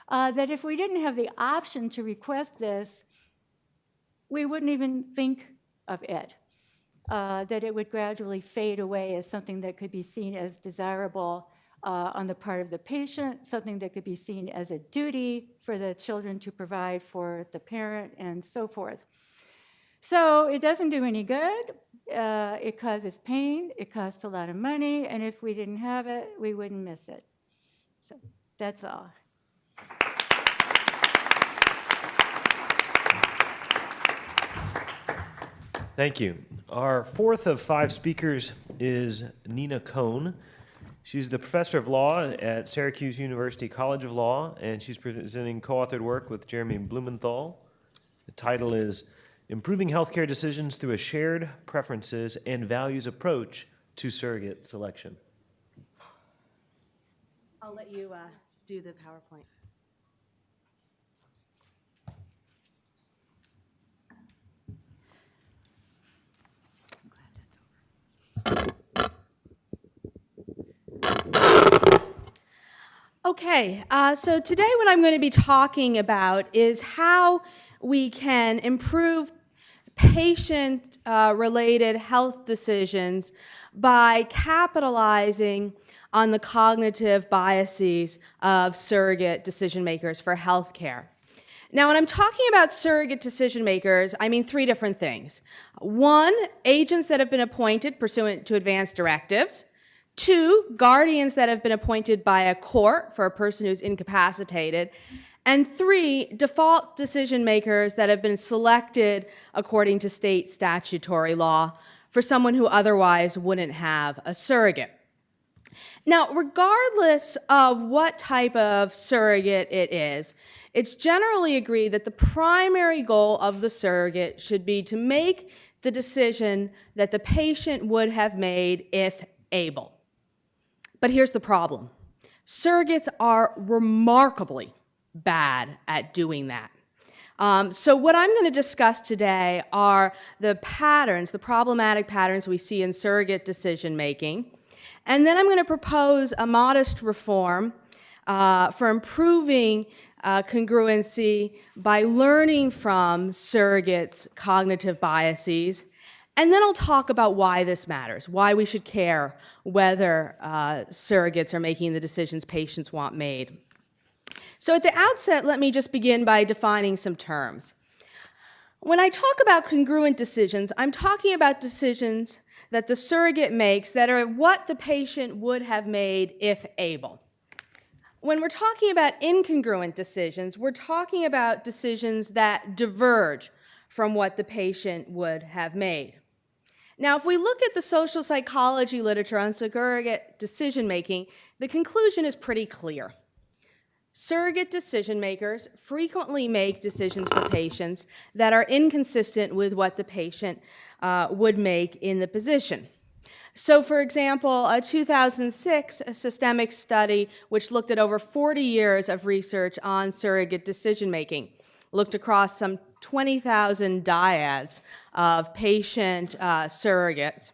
That if we didn't have the option to request this, we wouldn't even think of it. That it would gradually fade away as something that could be seen as desirable on the part of the patient, something that could be seen as a duty for the children to provide for the parent, and so forth. So it doesn't do any good. It causes pain, it costs a lot of money, and if we didn't have it, we wouldn't miss it. So that's all. Thank you. Our fourth of five speakers is Nina Cohn. She's the professor of law at Syracuse University College of Law, and she's presenting co-authored work with Jeremy Blumenthal. The title is Improving Healthcare Decisions Through a Shared Preferences and Values Approach to Surrogate Selection. I'll let you do the PowerPoint. Okay, so today what I'm going to be talking about is how we can improve patient-related health decisions by capitalizing on the cognitive biases of surrogate decision makers for healthcare. Now, when I'm talking about surrogate decision makers, I mean three different things. One, agents that have been appointed pursuant to advance directives. Two, guardians that have been appointed by a court for a person who's incapacitated. And three, default decision makers that have been selected according to state statutory law for someone who otherwise wouldn't have a surrogate. Now, regardless of what type of surrogate it is, it's generally agreed that the primary goal of the surrogate should be to make the decision that the patient would have made if able. But here's the problem. Surrogates are remarkably bad at doing that. So what I'm going to discuss today are the patterns, the problematic patterns we see in surrogate decision making. And then I'm going to propose a modest reform for improving congruency by learning from surrogates' cognitive biases. And then I'll talk about why this matters, why we should care whether surrogates are making the decisions patients want made. So at the outset, let me just begin by defining some terms. When I talk about congruent decisions, I'm talking about decisions that the surrogate makes that are what the patient would have made if able. When we're talking about incongruent decisions, we're talking about decisions that diverge from what the patient would have made. Now, if we look at the social psychology literature on surrogate decision-making, the conclusion is pretty clear. Surrogate decision makers frequently make decisions for patients that are inconsistent with what the patient would make in the position. So, for example, a 2006 systemic study, which looked at over 40 years of research on surrogate decision-making, looked across some 20,000 dyads of patient surrogates,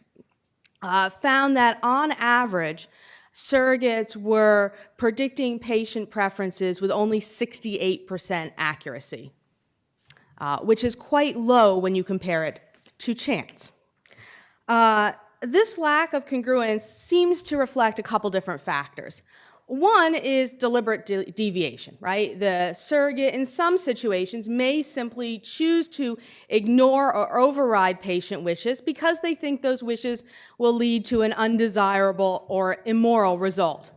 found that on average, surrogates were predicting patient preferences with only 68% accuracy, which is quite low when you compare it to chance. This lack of congruence seems to reflect a couple different factors. One is deliberate deviation, right? The surrogate in some situations may simply choose to ignore or override patient wishes because they think those wishes will lead to an undesirable or immoral result.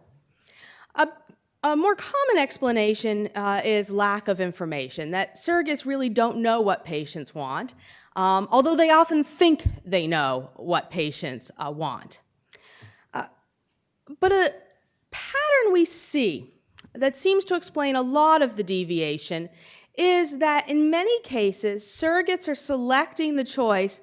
A more common explanation is lack of information, that surrogates really don't know what patients want, although they often think they know what patients want. But a pattern we see that seems to explain a lot of the deviation is that in many cases, surrogates are selecting the choice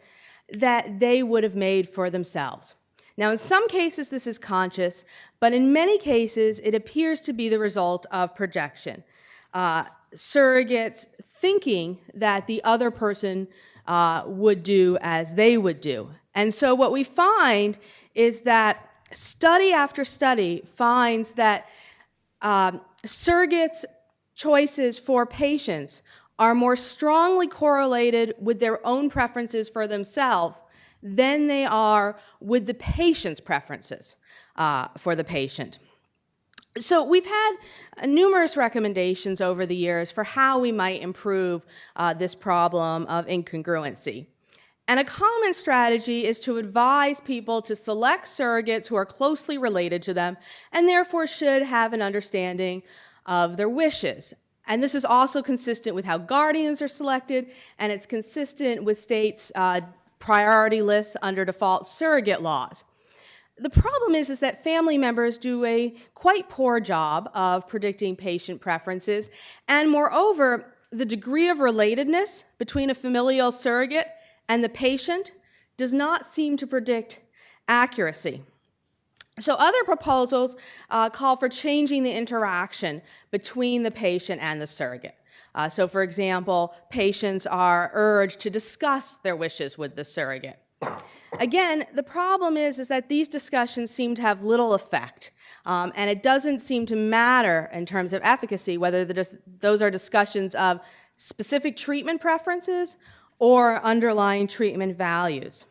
that they would have made for themselves. Now, in some cases, this is conscious, but in many cases, it appears to be the result of projection. Surrogates thinking that the other person would do as they would do. And so what we find is that study after study finds that surrogates' choices for patients are more strongly correlated with their own preferences for themselves than they are with the patient's preferences for the patient. So we've had numerous recommendations over the years for how we might improve this problem of incongruency. And a common strategy is to advise people to select surrogates who are closely related to them and therefore should have an understanding of their wishes. And this is also consistent with how guardians are selected, and it's consistent with states' priority lists under default surrogate laws. The problem is that family members do a quite poor job of predicting patient preferences, and moreover, the degree of relatedness between a familial surrogate and the patient does not seem to predict accuracy. So other proposals call for changing the interaction between the patient and the surrogate. So for example, patients are urged to discuss their wishes with the surrogate. Again, the problem is that these discussions seem to have little effect, and it doesn't seem to matter in terms of efficacy whether those are discussions of specific treatment preferences or underlying treatment values.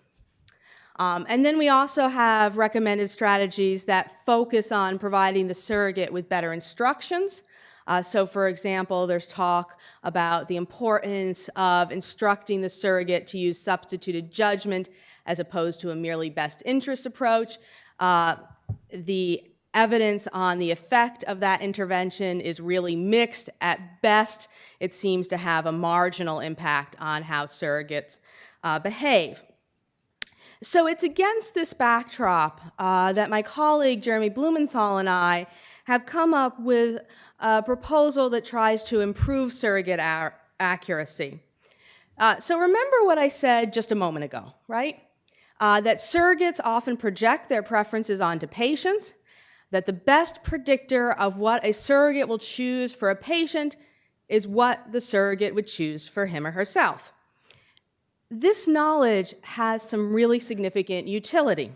And then we also have recommended strategies that focus on providing the surrogate with better instructions. So for example, there's talk about the importance of instructing the surrogate to use substituted judgment as opposed to a merely best interest approach. The evidence on the effect of that intervention is really mixed. At best, it seems to have a marginal impact on how surrogates behave. So it's against this backdrop that my colleague Jeremy Blumenthal and I have come up with a proposal that tries to improve surrogate accuracy. So remember what I said just a moment ago, right? That surrogates often project their preferences onto patients, that the best predictor of what a surrogate will choose for a patient is what the surrogate would choose for him or herself. This knowledge has some really significant utility.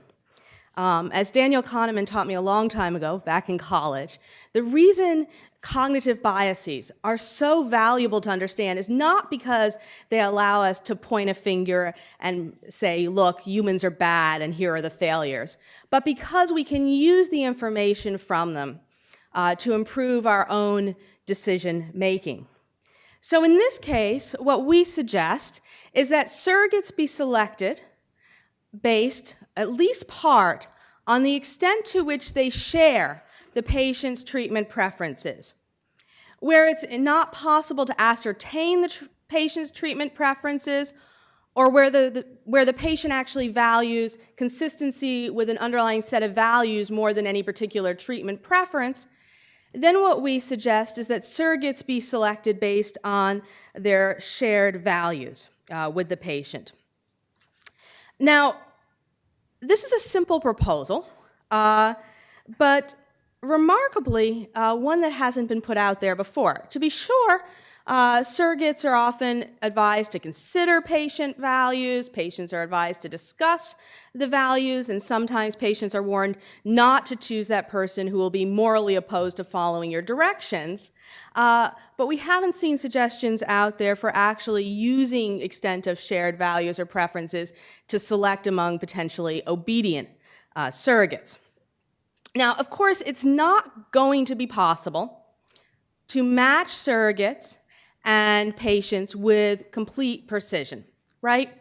As Daniel Kahneman taught me a long time ago, back in college, the reason cognitive biases are so valuable to understand is not because they allow us to point a finger and say, look, humans are bad and here are the failures, but because we can use the information from them to improve our own decision making. So in this case, what we suggest is that surrogates be selected based, at least part, on the extent to which they share the patient's treatment preferences. Where it's not possible to ascertain the patient's treatment preferences, or where the patient actually values consistency with an underlying set of values more than any particular treatment preference, then what we suggest is that surrogates be selected based on their shared values with the patient. Now, this is a simple proposal, but remarkably, one that hasn't been put out there before. To be sure, surrogates are often advised to consider patient values. Patients are advised to discuss the values, and sometimes patients are warned not to choose that person who will be morally opposed to following your directions. But we haven't seen suggestions out there for actually using extent of shared values or preferences to select among potentially obedient surrogates. Now, of course, it's not going to be possible to match surrogates and patients with complete precision, right?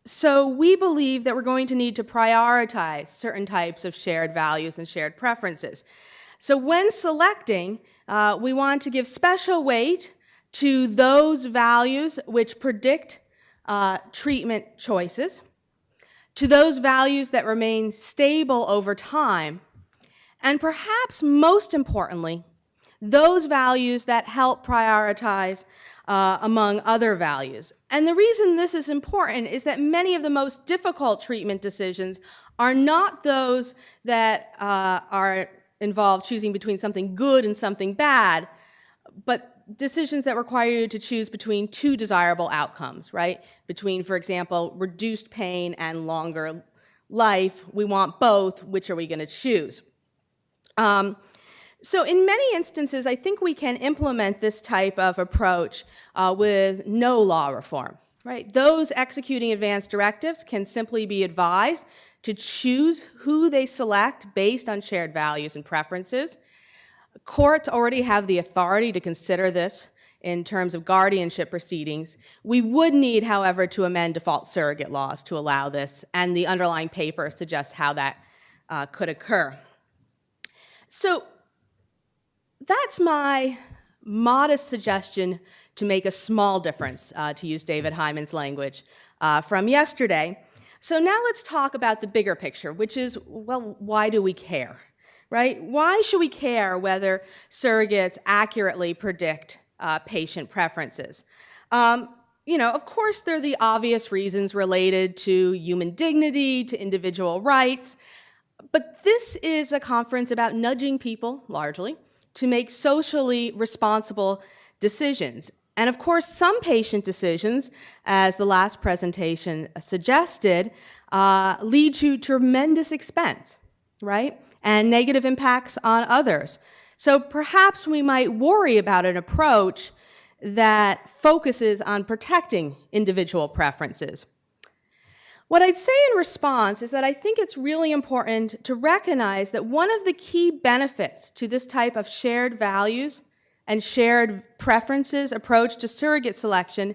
So we believe that we're going to need to prioritize certain types of shared values and shared preferences. So when selecting, we want to give special weight to those values which predict treatment choices, to those values that remain stable over time, and perhaps most importantly, those values that help prioritize among other values. And the reason this is important is that many of the most difficult treatment decisions are not those that are involved choosing between something good and something bad, but decisions that require you to choose between two desirable outcomes, right? Between, for example, reduced pain and longer life. We want both. Which are we going to choose? So in many instances, I think we can implement this type of approach with no law reform, right? Those executing advance directives can simply be advised to choose who they select based on shared values and preferences. Courts already have the authority to consider this in terms of guardianship proceedings. We would need, however, to amend default surrogate laws to allow this, and the underlying paper suggests how that could occur. So that's my modest suggestion to make a small difference, to use David Hyman's language, from yesterday. So now let's talk about the bigger picture, which is, well, why do we care, right? Why should we care whether surrogates accurately predict patient preferences? Of course, there are the obvious reasons related to human dignity, to individual rights, but this is a conference about nudging people, largely, to make socially responsible decisions. And of course, some patient decisions, as the last presentation suggested, lead to tremendous expense, right? And negative impacts on others. So perhaps we might worry about an approach that focuses on protecting individual preferences. What I'd say in response is that I think it's really important to recognize that one of the key benefits to this type of shared values and shared preferences approach to surrogate selection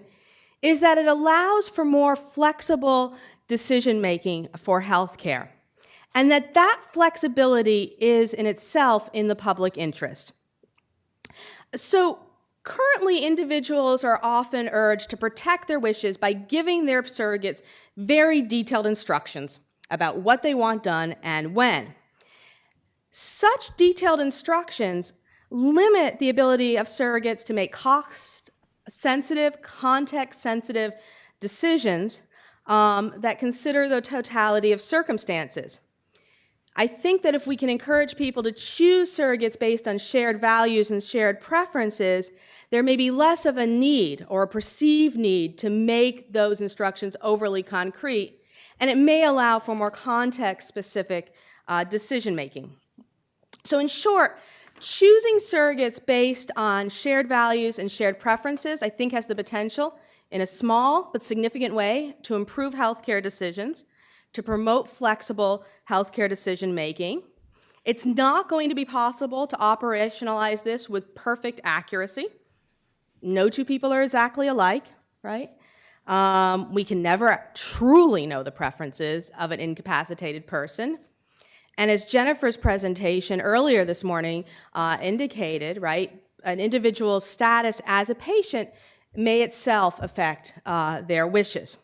is that it allows for more flexible decision-making for healthcare, and that flexibility is in itself in the public interest. So currently, individuals are often urged to protect their wishes by giving their surrogates very detailed instructions about what they want done and when. Such detailed instructions limit the ability of surrogates to make cost-sensitive, context-sensitive decisions that consider the totality of circumstances. I think that if we can encourage people to choose surrogates based on shared values and shared preferences, there may be less of a need or a perceived need to make those instructions overly concrete, and it may allow for more context-specific decision-making. So in short, choosing surrogates based on shared values and shared preferences, I think, has the potential, in a small but significant way, to improve healthcare decisions, to promote flexible healthcare decision-making. It's not going to be possible to operationalize this with perfect accuracy, no two people are exactly alike, right? We can never truly know the preferences of an incapacitated person. And as Jennifer's presentation earlier this morning indicated, right, an individual's status as a patient may itself affect their wishes.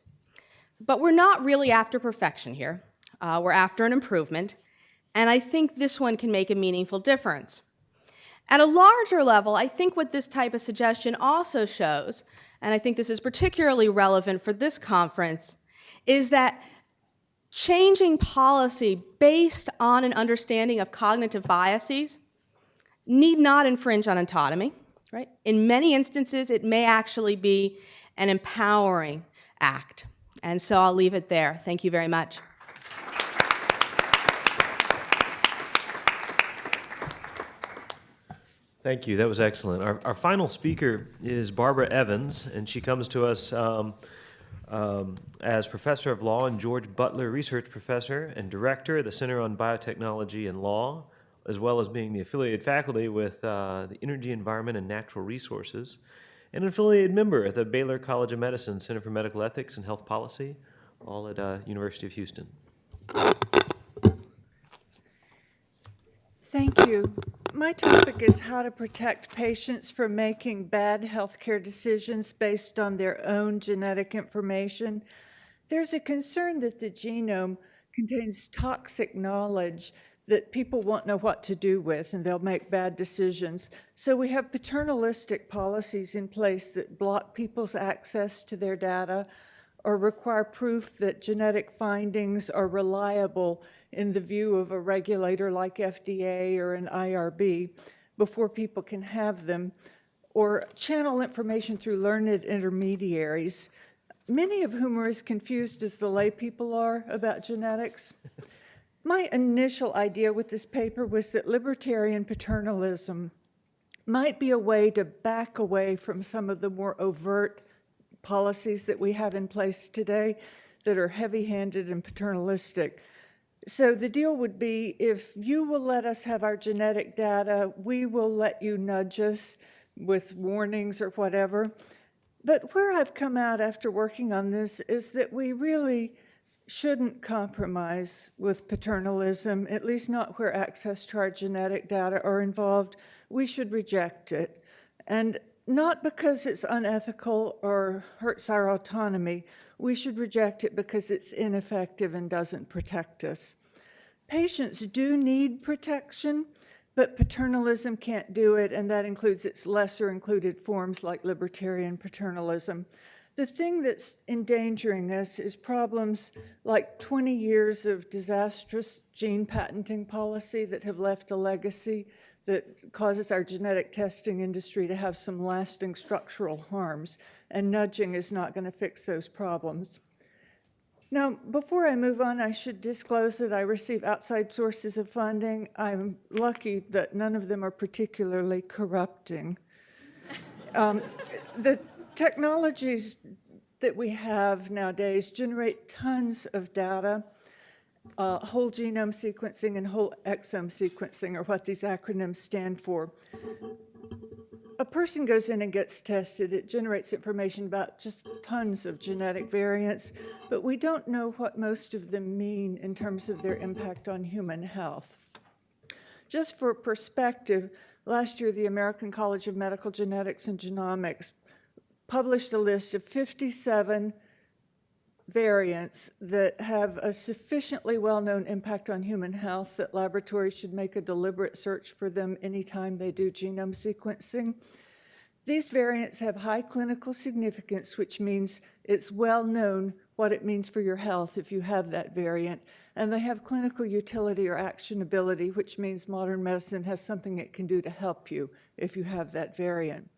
But we're not really after perfection here. We're after an improvement, and I think this one can make a meaningful difference. At a larger level, I think what this type of suggestion also shows, and I think this is particularly relevant for this conference, is that changing policy based on an understanding of cognitive biases need not infringe on autonomy, right? In many instances, it may actually be an empowering act. And so I'll leave it there. Thank you very much. Thank you. That was excellent. Our final speaker is Barbara Evans, and she comes to us as Professor of Law and George Butler Research Professor and Director of the Center on Biotechnology and Law, as well as being the affiliated faculty with the Energy, Environment, and Natural Resources, and an affiliated member at the Baylor College of Medicine Center for Medical Ethics and Health Policy, all at University of Houston. Thank you. My topic is how to protect patients from making bad healthcare decisions based on their own genetic information. There's a concern that the genome contains toxic knowledge that people won't know what to do with, and they'll make bad decisions. So we have paternalistic policies in place that block people's access to their data or require proof that genetic findings are reliable in the view of a regulator like FDA or an IRB before people can have them, or channel information through learned intermediaries, many of whom are as confused as the lay people are about genetics. My initial idea with this paper was that libertarian paternalism might be a way to back away from some of the more overt policies that we have in place today that are heavy-handed and paternalistic. So the deal would be, if you will let us have our genetic data, we will let you nudge us with warnings or whatever. But where I've come out after working on this is that we really shouldn't compromise with paternalism, at least not where access to our genetic data are involved. We should reject it. And not because it's unethical or hurts our autonomy. We should reject it because it's ineffective and doesn't protect us. Patients do need protection, but paternalism can't do it, and that includes its lesser included forms like libertarian paternalism. The thing that's endangering us is problems like 20 years of disastrous gene patenting policy that have left a legacy that causes our genetic testing industry to have some lasting structural harms, and nudging is not going to fix those problems. Now, before I move on, I should disclose that I receive outside sources of funding. I'm lucky that none of them are particularly corrupting. The technologies that we have nowadays generate tons of data. Whole genome sequencing and whole exome sequencing are what these acronyms stand for. A person goes in and gets tested. It generates information about just tons of genetic variants, but we don't know what most of them mean in terms of their impact on human health. Just for perspective, last year the American College of Medical Genetics and Genomics published a list of 57 variants that have a sufficiently well-known impact on human health that laboratories should make a deliberate search for them anytime they do genome sequencing. These variants have high clinical significance, which means it's well known what it means for your health if you have that variant. And they have clinical utility or actionability, which means modern medicine has something it can do to help you if you have that variant.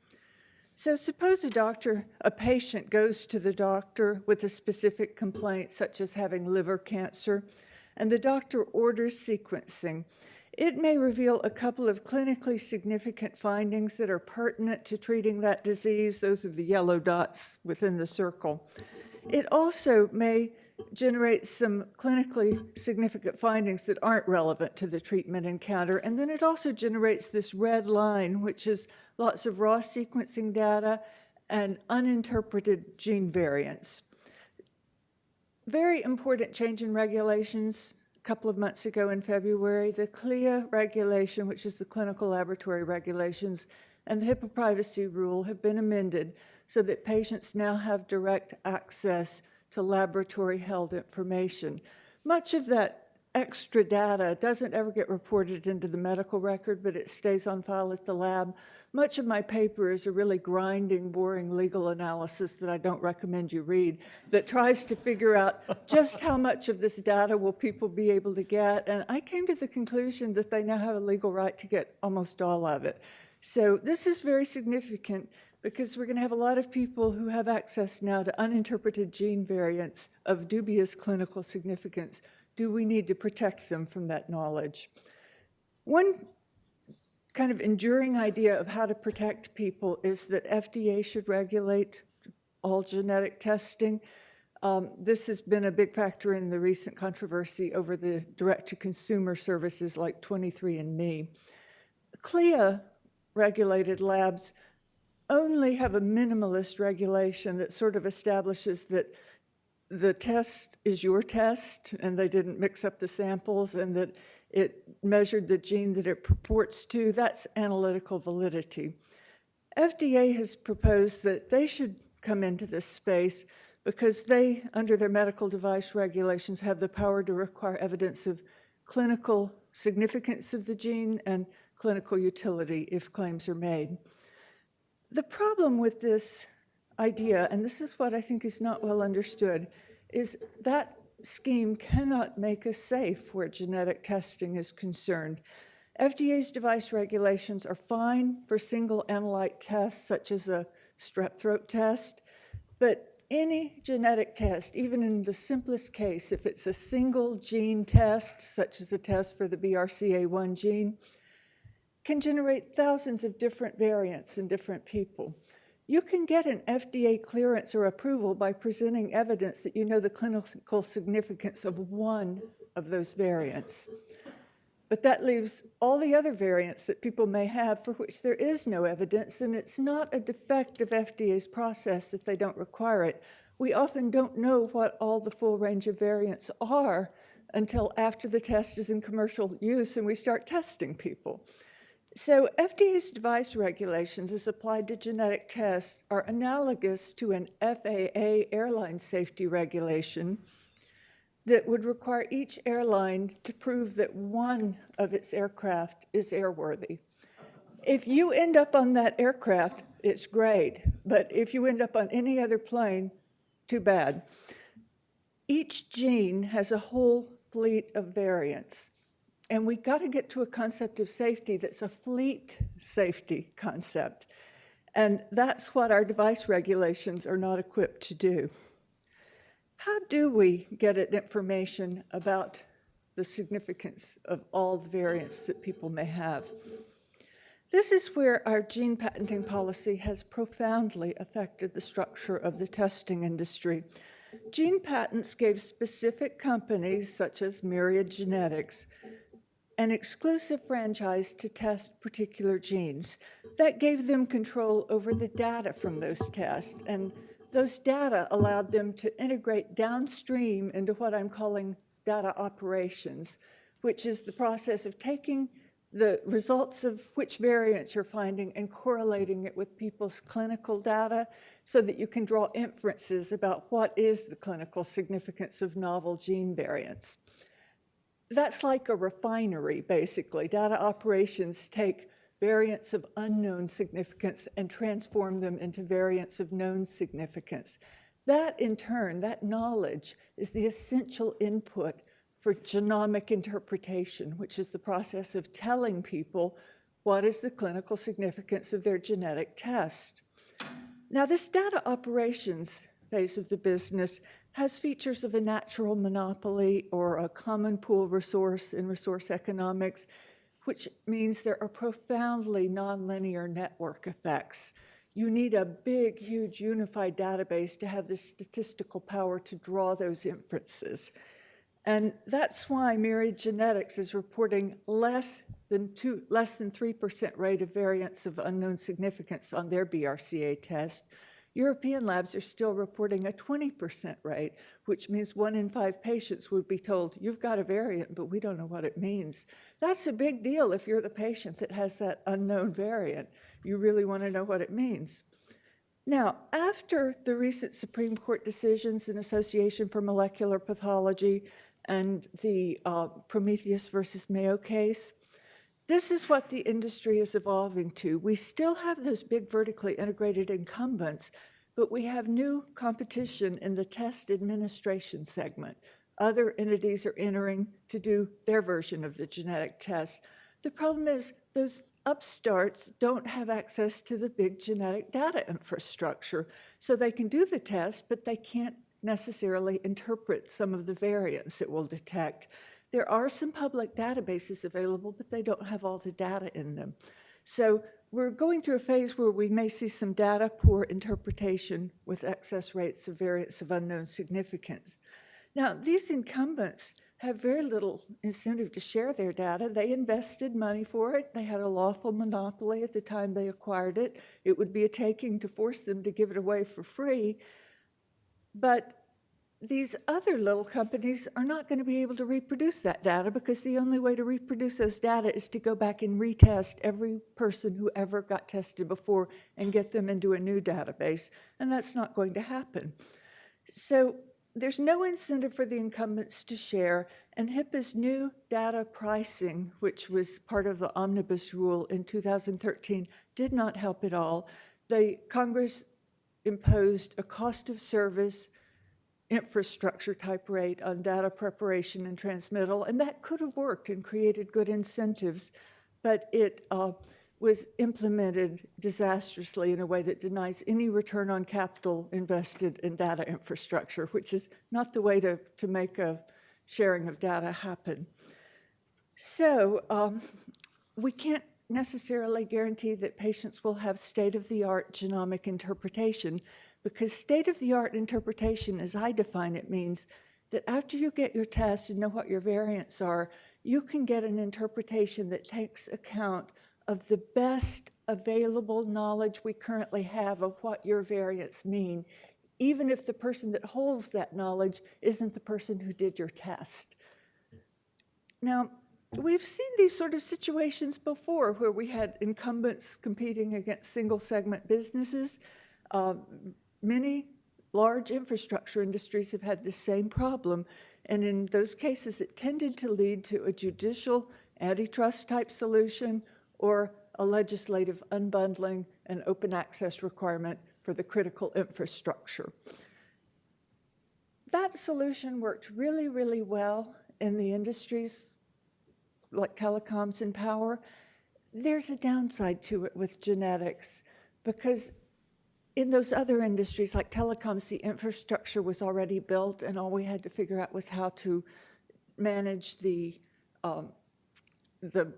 So suppose a patient goes to the doctor with a specific complaint, such as having liver cancer, and the doctor orders sequencing. It may reveal a couple of clinically significant findings that are pertinent to treating that disease. Those are the yellow dots within the circle. It also may generates some clinically significant findings that aren't relevant to the treatment encounter. And then it also generates this red line, which is lots of raw sequencing data and uninterpreted gene variants. Very important change in regulations a couple of months ago in February. The CLIA regulation, which is the clinical laboratory regulations, and the HIPAA privacy rule have been amended so that patients now have direct access to laboratory-held information. Much of that extra data doesn't ever get reported into the medical record, but it stays on file at the lab. Much of my paper is a really grinding, boring legal analysis that I don't recommend you read, that tries to figure out just how much of this data will people be able to get. And I came to the conclusion that they now have a legal right to get almost all of it. So this is very significant because we're going to have a lot of people who have access now to uninterpreted gene variants of dubious clinical significance. Do we need to protect them from that knowledge? One kind of enduring idea of how to protect people is that FDA should regulate all genetic testing. This has been a big factor in the recent controversy over the direct-to-consumer services like 23andMe. CLIA regulated labs only have a minimalist regulation that sort of establishes that the test is your test and they didn't mix up the samples and that it measured the gene that it purports to. That's analytical validity. FDA has proposed that they should come into this space because they, under their medical device regulations, have the power to require evidence of clinical significance of the gene and clinical utility if claims are made. The problem with this idea, and this is what I think is not well understood, is that scheme cannot make us safe where genetic testing is concerned. FDA's device regulations are fine for single analyte tests, such as a strep throat test, but any genetic test, even in the simplest case, if it's a single gene test, such as a test for the BRCA1 gene, can generate thousands of different variants in different people. You can get an FDA clearance or approval by presenting evidence that you know the clinical significance of one of those variants. But that leaves all the other variants that people may have for which there is no evidence, and it's not a defect of FDA's process that they don't require it. We often don't know what all the full range of variants are until after the test is in commercial use and we start testing people. So FDA's device regulations as applied to genetic tests are analogous to an FAA airline safety regulation that would require each airline to prove that one of its aircraft is airworthy. If you end up on that aircraft, it's great, but if you end up on any other plane, too bad. Each gene has a whole fleet of variants. And we got to get to a concept of safety that's a fleet safety concept. And that's what our device regulations are not equipped to do. How do we get at information about the significance of all the variants that people may have? This is where our gene patenting policy has profoundly affected the structure of the testing industry. Gene patents gave specific companies, such as Myriad Genetics, an exclusive franchise to test particular genes. That gave them control over the data from those tests, and those data allowed them to integrate downstream into what I'm calling data operations, which is the process of taking the results of which variants you're finding and correlating it with people's clinical data so that you can draw inferences about what is the clinical significance of novel gene variants. That's like a refinery, basically. Data operations take variants of unknown significance and transform them into variants of known significance. That, in turn, that knowledge is the essential input for genomic interpretation, which is the process of telling people what is the clinical significance of their genetic test. Now, this data operations phase of the business has features of a natural monopoly or a common pool resource in resource economics, which means there are profoundly nonlinear network effects. You need a big, huge unified database to have the statistical power to draw those inferences. And that's why Myriad Genetics is reporting less than 3% rate of variance of unknown significance on their BRCA test. European labs are still reporting a 20% rate, which means 1 in 5 patients would be told, you've got a variant, but we don't know what it means. That's a big deal if you're the patient that has that unknown variant. You really want to know what it means. Now, after the recent Supreme Court decisions in Association for Molecular Pathology and the Prometheus versus Mayo case, this is what the industry is evolving to. We still have those big vertically integrated incumbents, but we have new competition in the test administration segment. Other entities are entering to do their version of the genetic test. The problem is those upstarts don't have access to the big genetic data infrastructure, so they can do the test, but they can't necessarily interpret some of the variants it will detect. There are some public databases available, but they don't have all the data in them. So we're going through a phase where we may see some data poor interpretation with excess rates of variants of unknown significance. Now, these incumbents have very little incentive to share their data. They invested money for it. They had a lawful monopoly at the time they acquired it. It would be a taking to force them to give it away for free. But these other little companies are not going to be able to reproduce that data because the only way to reproduce those data is to go back and retest every person who ever got tested before and get them into a new database, and that's not going to happen. So there's no incentive for the incumbents to share, and HIPAA's new data pricing, which was part of the omnibus rule in 2013, did not help at all. The Congress imposed a cost of service infrastructure type rate on data preparation and transmittal, and that could have worked and created good incentives, but it was implemented disastrously in a way that denies any return on capital invested in data infrastructure, which is not the way to make a sharing of data happen. So we can't necessarily guarantee that patients will have state-of-the-art genomic interpretation, because state-of-the-art interpretation, as I define it, means that after you get your test and know what your variants are, you can get an interpretation that takes account of the best available knowledge we currently have of what your variants mean, even if the person that holds that knowledge isn't the person who did your test. Now, we've seen these sort of situations before where we had incumbents competing against single-segment businesses. Many large infrastructure industries have had the same problem, and in those cases it tended to lead to a judicial antitrust type solution or a legislative unbundling and open access requirement for the critical infrastructure. That solution worked really, really well in the industries like telecoms and power. There's a downside to it with genetics, because in those other industries like telecoms, the infrastructure was already built, and all we had to figure out was how to manage the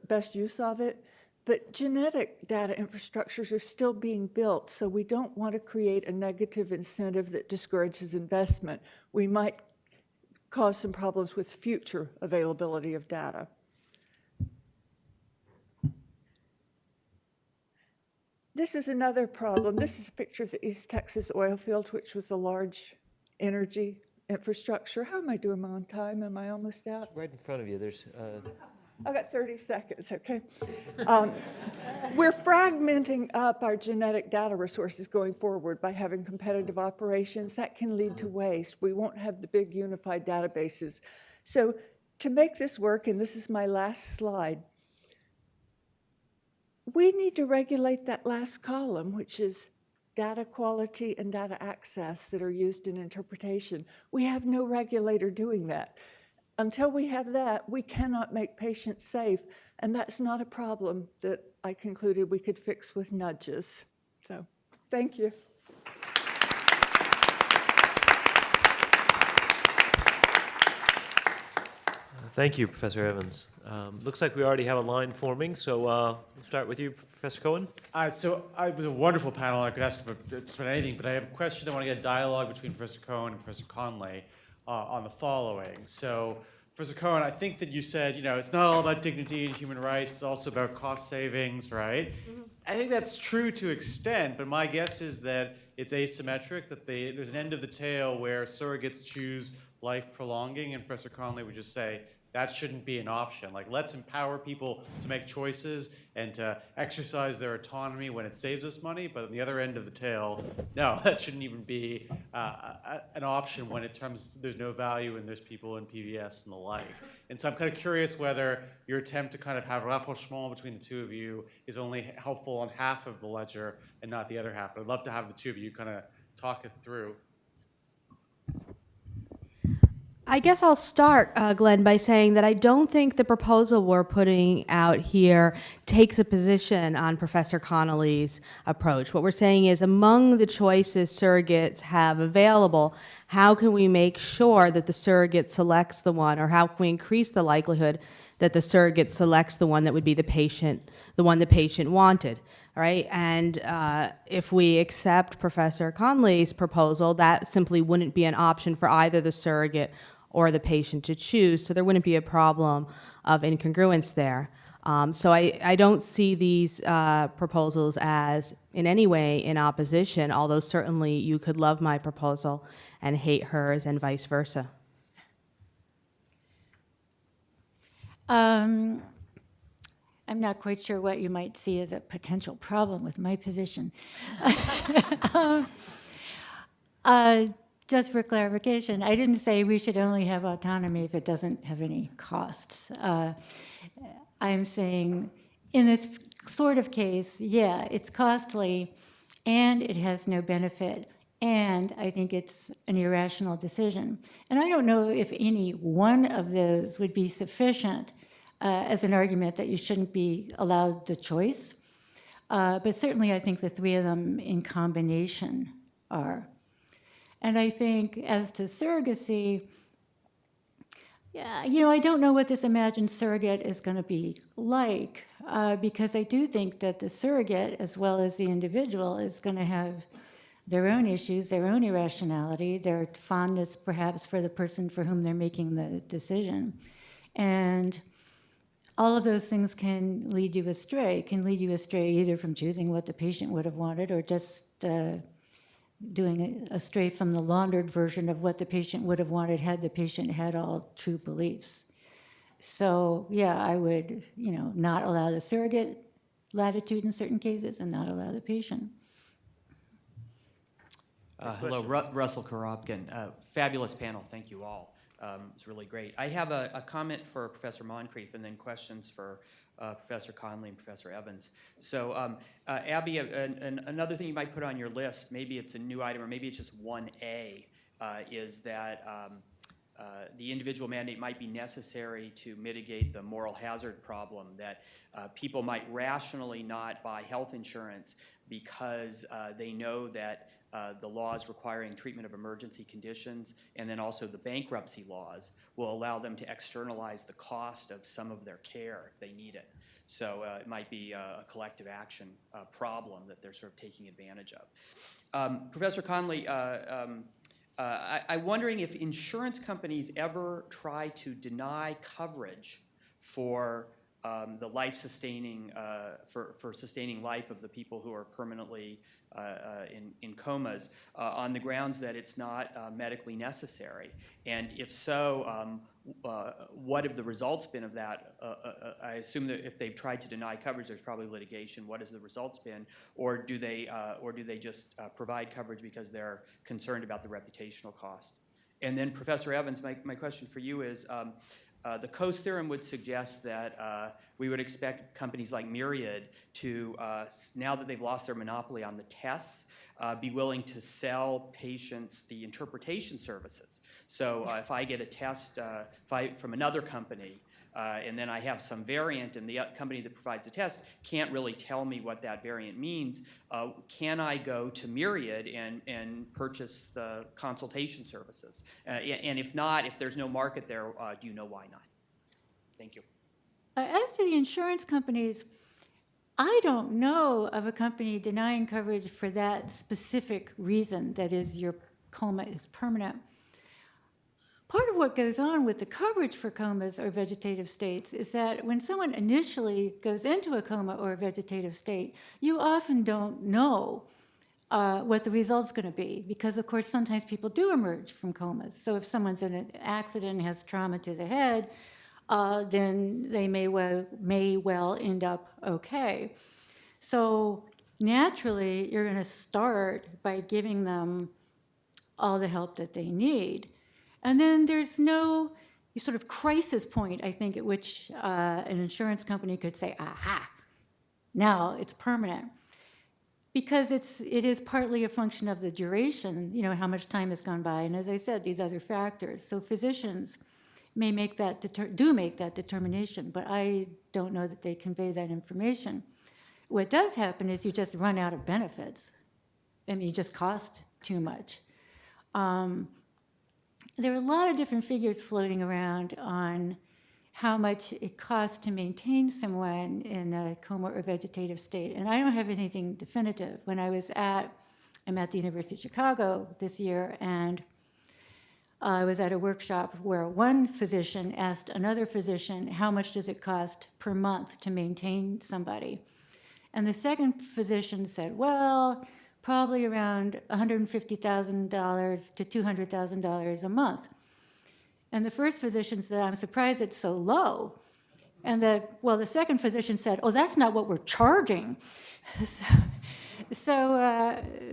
best use of it. But genetic data infrastructures are still being built, so we don't want to create a negative incentive that discourages investment. We might cause some problems with future availability of data. This is another problem. This is a picture of the East Texas oil field, which was a large energy infrastructure. How am I doing on time? Am I almost out? Right in front of you, there's... I've got 30 seconds, okay? We're fragmenting up our genetic data resources going forward by having competitive operations. That can lead to waste. We won't have the big unified databases. So to make this work, and this is my last slide, we need to regulate that last column, which is data quality and data access that are used in interpretation. We have no regulator doing that. Until we have that, we cannot make patients safe, and that's not a problem that I concluded we could fix with nudges. So, thank you. Thank you, Professor Evans. Looks like we already have a line forming, so we'll start with you, Professor Cohen. So it was a wonderful panel. I could ask about just about anything, but I have a question. I want to get a dialogue between Professor Cohen and Professor Conley on the following. So, Professor Cohen, I think that you said, it's not all about dignity and human rights. It's also about cost savings, right? Mm-hmm. I think that's true to an extent, but my guess is that it's asymmetric, that there's an end of the tail where surrogates choose life prolonging, and Professor Conley would just say, that shouldn't be an option. Like, let's empower people to make choices and to exercise their autonomy when it saves us money. But on the other end of the tail, no, that shouldn't even be an option when there's no value and there's people in PVS and the like. And so I'm kind of curious whether your attempt to kind of have rapprochement between the two of you is only helpful on half of the ledger and not the other half. But I'd love to have the two of you kind of talk it through. I guess I'll start, Glenn, by saying that I don't think the proposal we're putting out here takes a position on Professor Connolly's approach. What we're saying is, among the choices surrogates have available, how can we make sure that the surrogate selects the one, or how can we increase the likelihood that the surrogate selects the one that would be the one the patient wanted? All right, and if we accept Professor Conley's proposal, that simply wouldn't be an option for either the surrogate or the patient to choose, so there wouldn't be a problem of incongruence there. So I don't see these proposals as in any way in opposition, although certainly you could love my proposal and hate hers and vice versa. I'm not quite sure what you might see as a potential problem with my position. Just for clarification, I didn't say we should only have autonomy if it doesn't have any costs. I'm saying in this sort of case, yeah, it's costly and it has no benefit, and I think it's an irrational decision. And I don't know if any one of those would be sufficient as an argument that you shouldn't be allowed the choice. But certainly I think the three of them in combination are. And I think as to surrogacy, yeah, I don't know what this imagined surrogate is going to be like, because I do think that the surrogate, as well as the individual, is going to have their own issues, their own irrationality, their fondness perhaps for the person for whom they're making the decision. And all of those things can lead you astray, either from choosing what the patient would have wanted or just doing astray from the laundered version of what the patient would have wanted had the patient had all true beliefs. So yeah, I would, not allow the surrogate latitude in certain cases and not allow the patient. Hello, Russell Korobkin. Fabulous panel, thank you all. It's really great. I have a comment for Professor Moncrief and then questions for Professor Conley and Professor Evans. So Abby, another thing you might put on your list, maybe it's a new item or maybe it's just 1A, is that the individual mandate might be necessary to mitigate the moral hazard problem that people might rationally not buy health insurance because they know that the laws requiring treatment of emergency conditions and then also the bankruptcy laws will allow them to externalize the cost of some of their care if they need it. So it might be a collective action problem that they're sort of taking advantage of. Professor Conley, I'm wondering if insurance companies ever try to deny coverage for the life-sustaining, for sustaining life of the people who are permanently in comas on the grounds that it's not medically necessary. And if so, what have the results been of that? I assume that if they've tried to deny coverage, there's probably litigation. What has the results been? Or do they just provide coverage because they're concerned about the reputational cost? And then Professor Evans, my question for you is, the Coase theorem would suggest that we would expect companies like Myriad to, now that they've lost their monopoly on the tests, be willing to sell patients the interpretation services. So if I get a test from another company, and then I have some variant, and the company that provides the test can't really tell me what that variant means, can I go to Myriad and purchase the consultation services? And if not, if there's no market there, do you know why not? Thank you. As to the insurance companies, I don't know of a company denying coverage for that specific reason, that is, your coma is permanent. Part of what goes on with the coverage for comas or vegetative states is that when someone initially goes into a coma or a vegetative state, you often don't know what the result's going to be, because of course sometimes people do emerge from comas. So if someone's in an accident and has trauma to the head, then they may well end up okay. So naturally, you're going to start by giving them all the help that they need. And then there's no sort of crisis point, I think, at which an insurance company could say, aha, now it's permanent. Because it is partly a function of the duration, how much time has gone by. And as I said, these other factors. So physicians may make that determination, but I don't know that they convey that information. What does happen is you just run out of benefits. I mean, you just cost too much. There are a lot of different figures floating around on how much it costs to maintain someone in a coma or vegetative state, and I don't have anything definitive. When I'm at the University of Chicago this year, and I was at a workshop where one physician asked another physician, how much does it cost per month to maintain somebody? And the second physician said, well, probably around $150,000 to $200,000 a month. And the first physician said, I'm surprised it's so low. And the second physician said, oh, that's not what we're charging. So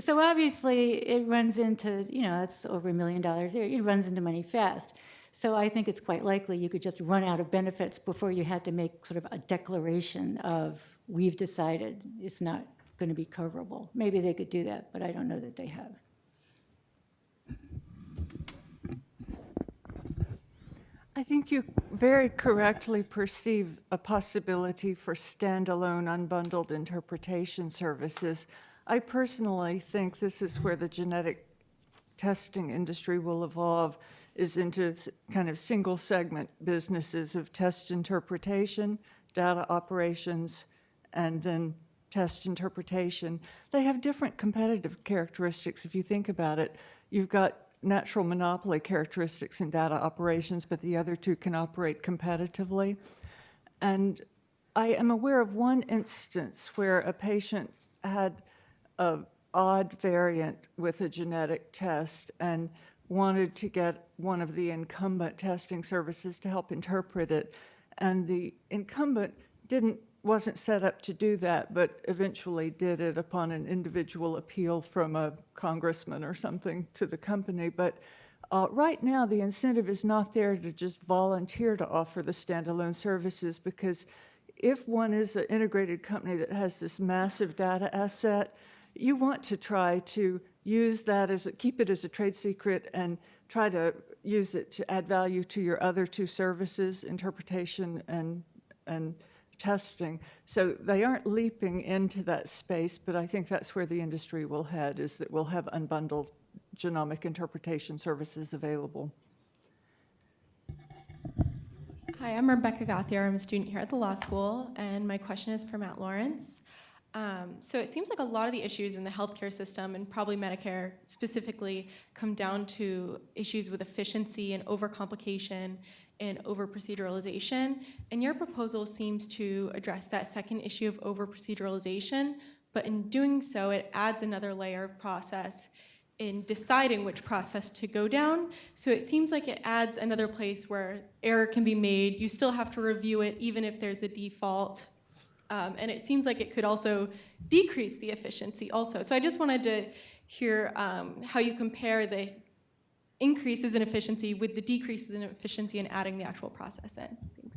obviously it runs into, it's over $1 million a year. It runs into money fast. So I think it's quite likely you could just run out of benefits before you had to make sort of a declaration of, we've decided it's not going to be coverable. Maybe they could do that, but I don't know that they have. I think you very correctly perceive a possibility for standalone unbundled interpretation services. I personally think this is where the genetic testing industry will evolve, is into kind of single segment businesses of test interpretation, data operations, and then test interpretation. They have different competitive characteristics if you think about it. You've got natural monopoly characteristics in data operations, but the other two can operate competitively. And I am aware of one instance where a patient had an odd variant with a genetic test and wanted to get one of the incumbent testing services to help interpret it. And the incumbent wasn't set up to do that, but eventually did it upon an individual appeal from a congressman or something to the company. But right now, the incentive is not there to just volunteer to offer the standalone services, because if one is an integrated company that has this massive data asset, you want to try to use that keep it as a trade secret and try to use it to add value to your other two services, interpretation and testing. So they aren't leaping into that space, but I think that's where the industry will head, is that we'll have unbundled genomic interpretation services available. Hi, I'm Rebecca Gothier. I'm a student here at the law school, and my question is for Matt Lawrence. So it seems like a lot of the issues in the healthcare system, and probably Medicare specifically, come down to issues with efficiency and overcomplication and over-proceduralization. And your proposal seems to address that second issue of over-proceduralization, but in doing so, it adds another layer of process in deciding which process to go down. So it seems like it adds another place where error can be made. You still have to review it, even if there's a default. And it seems like it could also decrease the efficiency also. So I just wanted to hear how you compare the increases in efficiency with the decreases in efficiency and adding the actual process in. Thanks.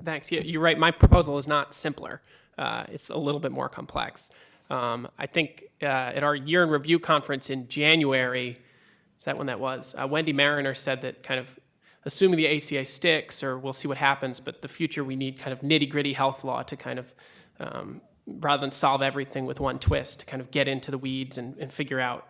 Thanks. Yeah, you're right. My proposal is not simpler. It's a little bit more complex. I think at our year in review conference in January, is that when that was? Wendy Mariner said that kind of assuming the ACA sticks, or we'll see what happens, but the future we need kind of nitty-gritty health law to kind of rather than solve everything with one twist, to kind of get into the weeds and figure out,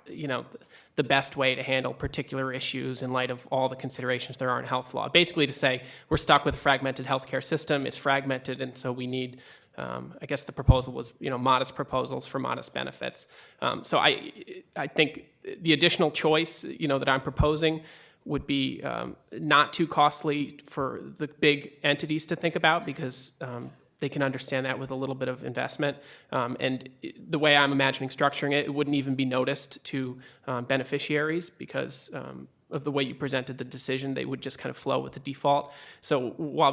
the best way to handle particular issues in light of all the considerations there are in health law. Basically to say we're stuck with a fragmented healthcare system, it's fragmented, and so we need, I guess the proposal was, modest proposals for modest benefits. So I think the additional choice, that I'm proposing would be not too costly for the big entities to think about, because they can understand that with a little bit of investment. And the way I'm imagining structuring it, it wouldn't even be noticed to beneficiaries because of the way you presented the decision. They would just kind of flow with the default. So while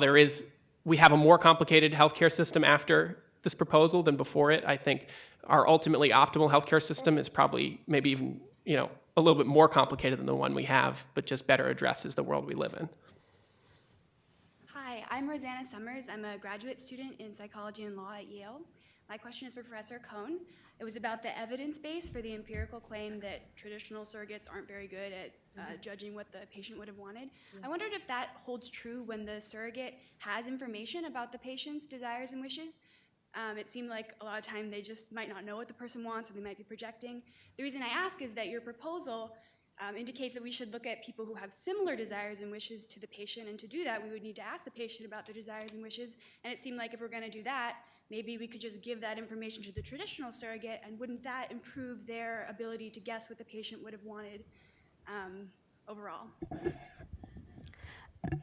we have a more complicated healthcare system after this proposal than before it, I think our ultimately optimal healthcare system is probably maybe even, a little bit more complicated than the one we have, but just better addresses the world we live in. Hi, I'm Rosanna Summers. I'm a graduate student in psychology and law at Yale. My question is for Professor Cohn. It was about the evidence base for the empirical claim that traditional surrogates aren't very good at judging what the patient would have wanted. I wondered if that holds true when the surrogate has information about the patient's desires and wishes. It seemed like a lot of time they just might not know what the person wants, or they might be projecting. The reason I ask is that your proposal indicates that we should look at people who have similar desires and wishes to the patient, and to do that we would need to ask the patient about their desires and wishes, and it seemed like if we're going to do that, maybe we could just give that information to the traditional surrogate, and wouldn't that improve their ability to guess what the patient would have wanted overall?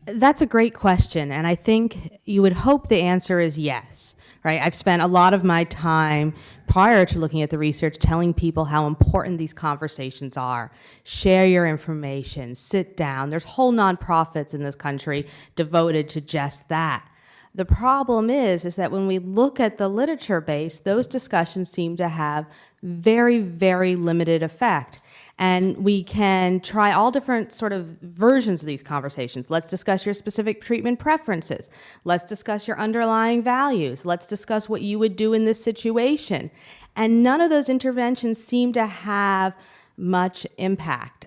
That's a great question, and I think you would hope the answer is yes, right? I've spent a lot of my time prior to looking at the research telling people how important these conversations are. Share your information, sit down. There's whole nonprofits in this country devoted to just that. The problem is that when we look at the literature base, those discussions seem to have very, very limited effect. And we can try all different sort of versions of these conversations. Let's discuss your specific treatment preferences. Let's discuss your underlying values. Let's discuss what you would do in this situation. And none of those interventions seem to have much impact.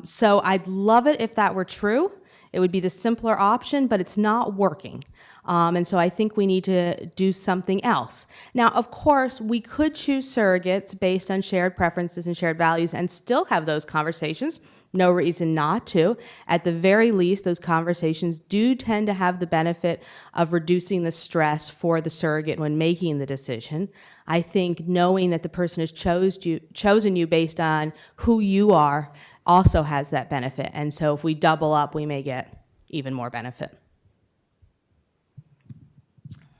So I'd love it if that were true. It would be the simpler option, but it's not working. And so I think we need to do something else. Now, of course, we could choose surrogates based on shared preferences and shared values and still have those conversations. No reason not to. At the very least, those conversations do tend to have the benefit of reducing the stress for the surrogate when making the decision. I think knowing that the person has chosen you based on who you are also has that benefit. And so if we double up, we may get even more benefit.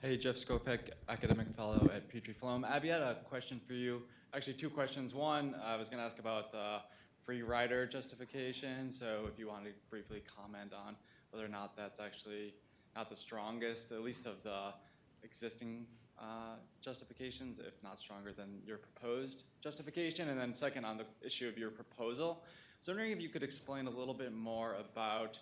Hey, Jeff Skopek, academic fellow at Petrie-Flom. Abby, I had a question for you. Actually, two questions. One, I was going to ask about the free rider justification. So if you wanted to briefly comment on whether or not that's actually not the strongest, at least of the existing justifications, if not stronger than your proposed justification. And then second, on the issue of your proposal. So I'm wondering if you could explain a little bit more about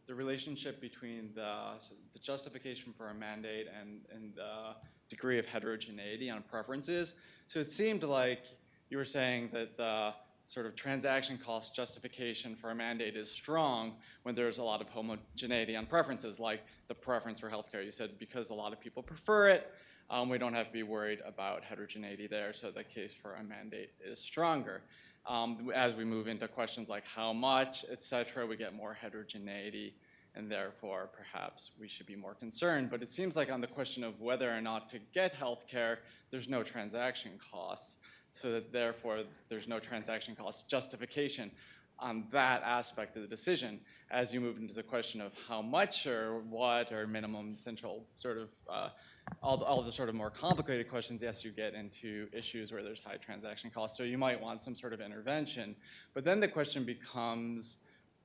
the relationship between the justification for a mandate and the degree of heterogeneity on preferences. So it seemed like you were saying that the sort of transaction cost justification for a mandate is strong when there's a lot of homogeneity on preferences, like the preference for healthcare. You said because a lot of people prefer it, we don't have to be worried about heterogeneity there, so the case for a mandate is stronger. As we move into questions like how much, et cetera, we get more heterogeneity, and therefore perhaps we should be more concerned. But it seems like on the question of whether or not to get healthcare, there's no transaction costs, so that therefore there's no transaction cost justification on that aspect of the decision. As you move into the question of how much or what or minimum central sort of all the sort of more complicated questions, yes, you get into issues where there's high transaction costs, so you might want some sort of intervention. But then the question becomes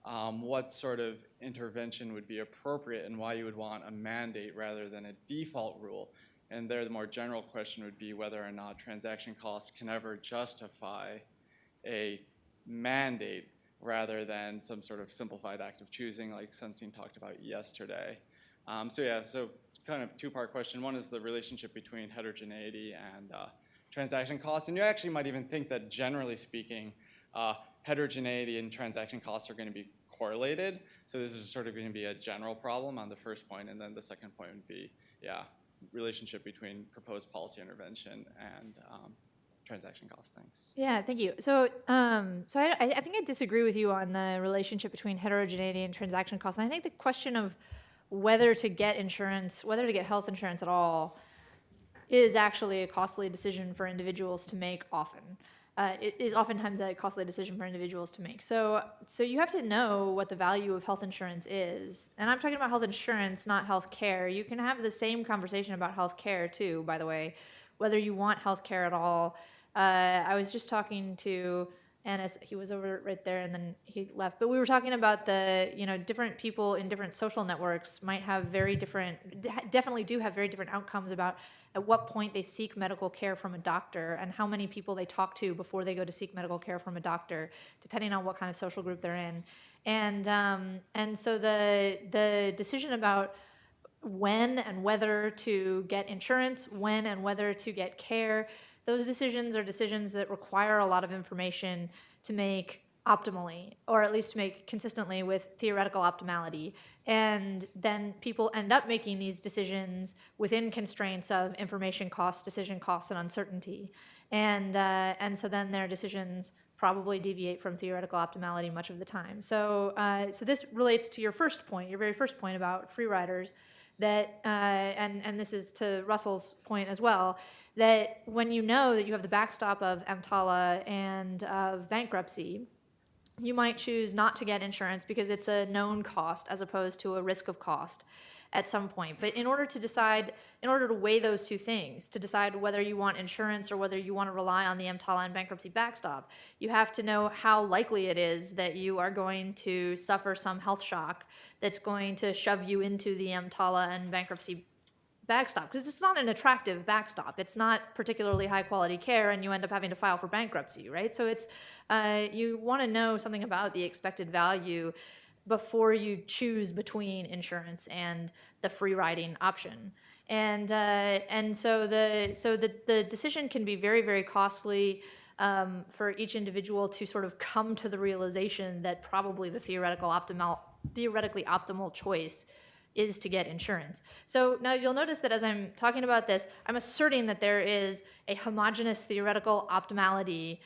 what sort of intervention would be appropriate and why you would want a mandate rather than a default rule. And there the more general question would be whether or not transaction costs can ever justify a mandate rather than some sort of simplified act of choosing like Sunstein talked about yesterday. So kind of two-part question. One is the relationship between heterogeneity and transaction costs. And you actually might even think that generally speaking, heterogeneity and transaction costs are going to be correlated. So this is sort of going to be a general problem on the first point. And then the second point would be, relationship between proposed policy intervention and transaction costs. Thanks. Yeah, thank you. So, I think I disagree with you on the relationship between heterogeneity and transaction costs. And I think the question of whether to get insurance, whether to get health insurance at all, is actually a costly decision for individuals to make often. It is oftentimes a costly decision for individuals to make. So you have to know what the value of health insurance is. And I'm talking about health insurance, not health care. You can have the same conversation about health care too, by the way, whether you want health care at all. I was just talking to Anis, he was over right there and then he left. But we were talking about different people in different social networks might have definitely do have very different outcomes about at what point they seek medical care from a doctor and how many people they talk to before they go to seek medical care from a doctor, depending on what kind of social group they're in. And so the decision about when and whether to get insurance, when and whether to get care, those decisions are decisions that require a lot of information to make optimally, or at least to make consistently with theoretical optimality. And then people end up making these decisions within constraints of information costs, decision costs, and uncertainty. And so then their decisions probably deviate from theoretical optimality much of the time. So this relates to your first point, your very first point about free riders, that and this is to Russell's point as well, that when you know that you have the backstop of EMTALA and of bankruptcy, you might choose not to get insurance because it's a known cost as opposed to a risk of cost at some point. But in order to weigh those two things, to decide whether you want insurance or whether you want to rely on the EMTALA and bankruptcy backstop, you have to know how likely it is that you are going to suffer some health shock that's going to shove you into the EMTALA and bankruptcy backstop, because it's not an attractive backstop. It's not particularly high quality care, and you end up having to file for bankruptcy, right? So it's you want to know something about the expected value before you choose between insurance and the free riding option. And so the decision can be very, very costly for each individual to sort of come to the realization that probably the theoretically optimal choice is to get insurance. So now you'll notice that as I'm talking about this, I'm asserting that there is a homogeneous theoretical optimality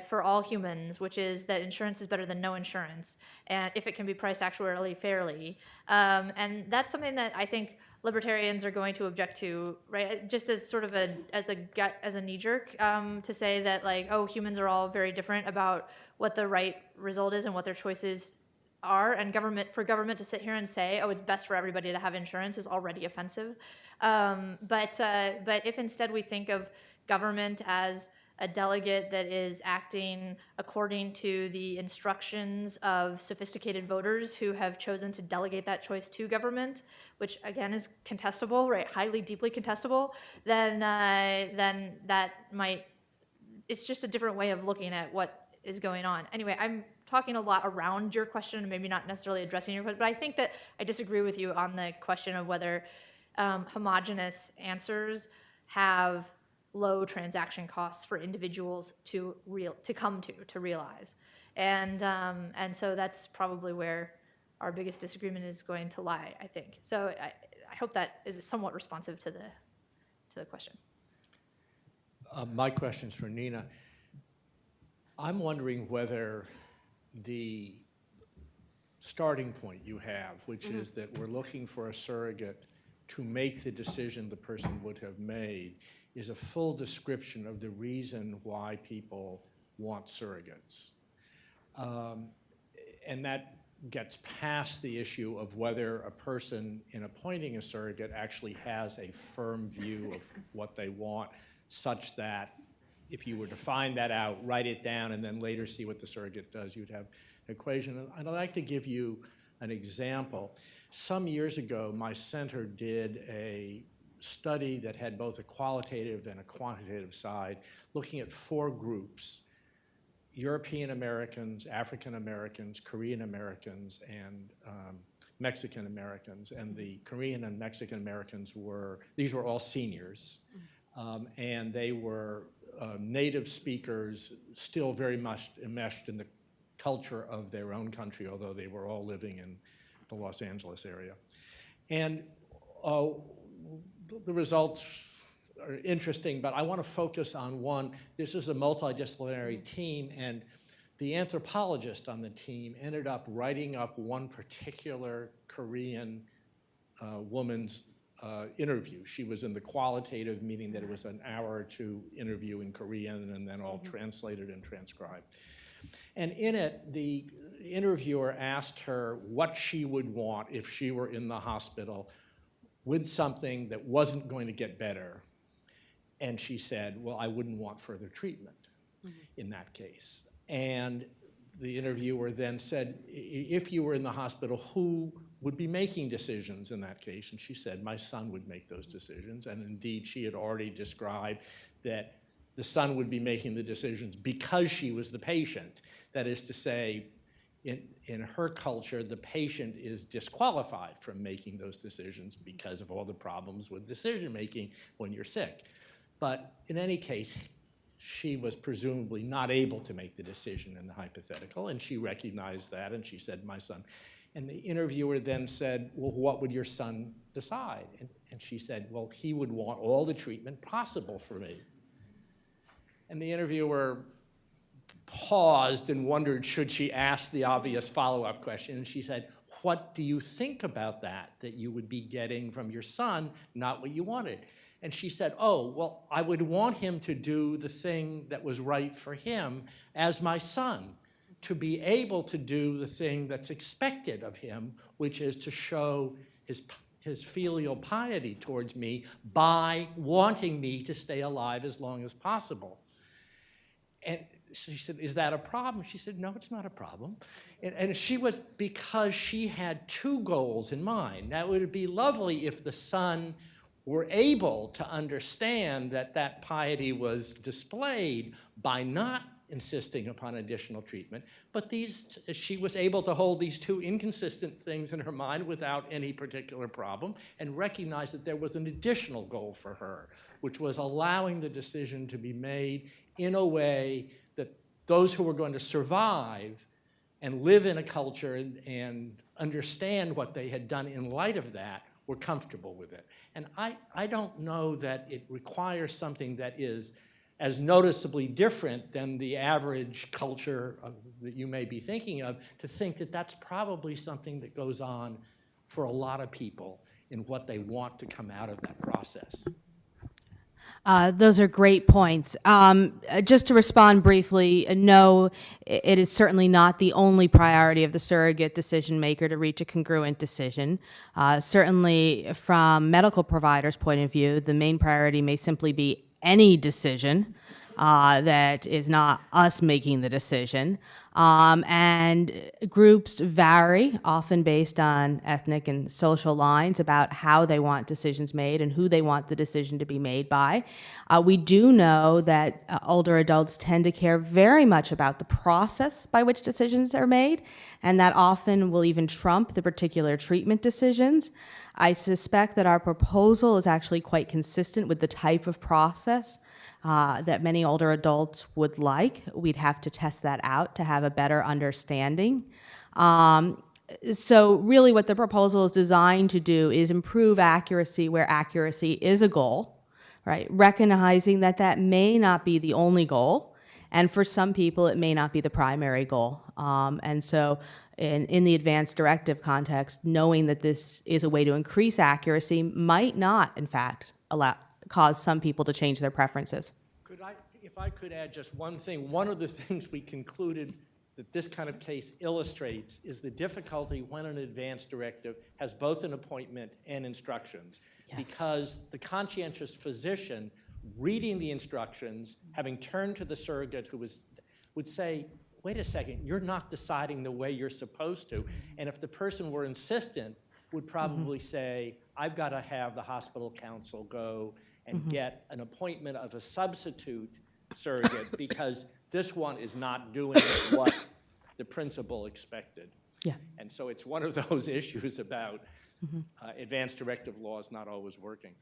for all humans, which is that insurance is better than no insurance, and if it can be priced actuarially fairly. And that's something that I think libertarians are going to object to, right? Just as sort of as a knee jerk to say that, like, oh, humans are all very different about what the right result is and what their choices are, and for government to sit here and say, oh, it's best for everybody to have insurance is already offensive. But if instead we think of government as a delegate that is acting according to the instructions of sophisticated voters who have chosen to delegate that choice to government, which again is contestable, right? Highly, deeply contestable, then that might, it's just a different way of looking at what is going on. Anyway, I'm talking a lot around your question and maybe not necessarily addressing your question, but I think that I disagree with you on the question of whether homogeneous answers have low transaction costs for individuals to realize. And so that's probably where our biggest disagreement is going to lie, I think. So I hope that is somewhat responsive to the question. My question's for Nina. I'm wondering whether the starting point you have, which is that we're looking for a surrogate to make the decision the person would have made, is a full description of the reason why people want surrogates. And that gets past the issue of whether a person in appointing a surrogate actually has a firm view of what they want, such that if you were to find that out, write it down, and then later see what the surrogate does, you'd have an equation. And I'd like to give you an example. Some years ago, my center did a study that had both a qualitative and a quantitative side, looking at 4 groups: European Americans, African Americans, Korean Americans, and Mexican Americans. And the Korean and Mexican Americans these were all seniors, and they were native speakers, still very much enmeshed in the culture of their own country, although they were all living in the Los Angeles area. And the results are interesting, but I want to focus on one. This is a multidisciplinary team, and the anthropologist on the team ended up writing up one particular Korean woman's interview. She was in the qualitative, meaning that it was an hour or two interview in Korean and then all translated and transcribed. And in it, the interviewer asked her what she would want if she were in the hospital with something that wasn't going to get better. And she said, well, I wouldn't want further treatment in that case. And the interviewer then said, if you were in the hospital, who would be making decisions in that case? And she said, my son would make those decisions. And indeed, she had already described that the son would be making the decisions because she was the patient. That is to say, in her culture, the patient is disqualified from making those decisions because of all the problems with decision-making when you're sick. But in any case, she was presumably not able to make the decision in the hypothetical, and she recognized that, and she said, my son. And the interviewer then said, well, what would your son decide? And she said, well, he would want all the treatment possible for me. And the interviewer paused and wondered, should she ask the obvious follow-up question? And she said, what do you think about that you would be getting from your son, not what you wanted? And she said, oh, well, I would want him to do the thing that was right for him as my son, to be able to do the thing that's expected of him, which is to show his filial piety towards me by wanting me to stay alive as long as possible. And she said, is that a problem? She said, no, it's not a problem. And she was, because she had two goals in mind. Now, it would be lovely if the son were able to understand that that piety was displayed by not insisting upon additional treatment, but she was able to hold these two inconsistent things in her mind without any particular problem and recognize that there was an additional goal for her, which was allowing the decision to be made in a way that those who were going to survive and live in a culture and understand what they had done in light of that were comfortable with it. And I don't know that it requires something that is as noticeably different than the average culture that you may be thinking of, to think that that's probably something that goes on for a lot of people in what they want to come out of that process. Those are great points. Just to respond briefly, no, it is certainly not the only priority of the surrogate decision maker to reach a congruent decision. Certainly from medical providers' point of view, the main priority may simply be any decision that is not us making the decision. And groups vary, often based on ethnic and social lines, about how they want decisions made and who they want the decision to be made by. We do know that older adults tend to care very much about the process by which decisions are made, and that often will even trump the particular treatment decisions. I suspect that our proposal is actually quite consistent with the type of process that many older adults would like. We'd have to test that out to have a better understanding. So really what the proposal is designed to do is improve accuracy where accuracy is a goal, right? Recognizing that that may not be the only goal, and for some people it may not be the primary goal. And so in the advanced directive context, knowing that this is a way to increase accuracy might not, in fact, cause some people to change their preferences. If I could add just one thing, one of the things we concluded that this kind of case illustrates is the difficulty when an advanced directive has both an appointment and instructions. Yes. Because the conscientious physician reading the instructions, having turned to the surrogate who would say, wait a second, you're not deciding the way you're supposed to. And if the person were insistent, would probably say, I've got to have the hospital council go and get an appointment of a substitute surrogate because this one is not doing what the principal expected. Yeah. And so it's one of those issues about advanced directive laws not always working.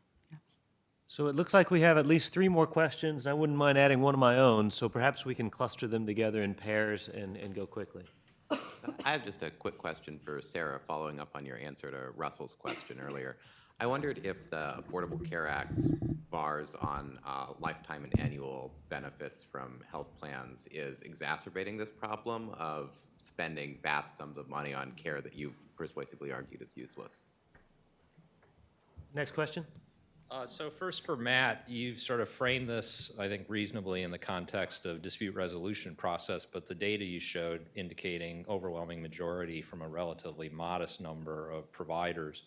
So it looks like we have at least 3 more questions, and I wouldn't mind adding one of my own, so perhaps we can cluster them together in pairs and go quickly. I have just a quick question for Sarah, following up on your answer to Russell's question earlier. I wondered if the Affordable Care Act's bars on lifetime and annual benefits from health plans is exacerbating this problem of spending vast sums of money on care that you've persuasively argued is useless. Next question. So first for Matt, you've sort of framed this, I think, reasonably in the context of dispute resolution process, but the data you showed indicating overwhelming majority from a relatively modest number of providers,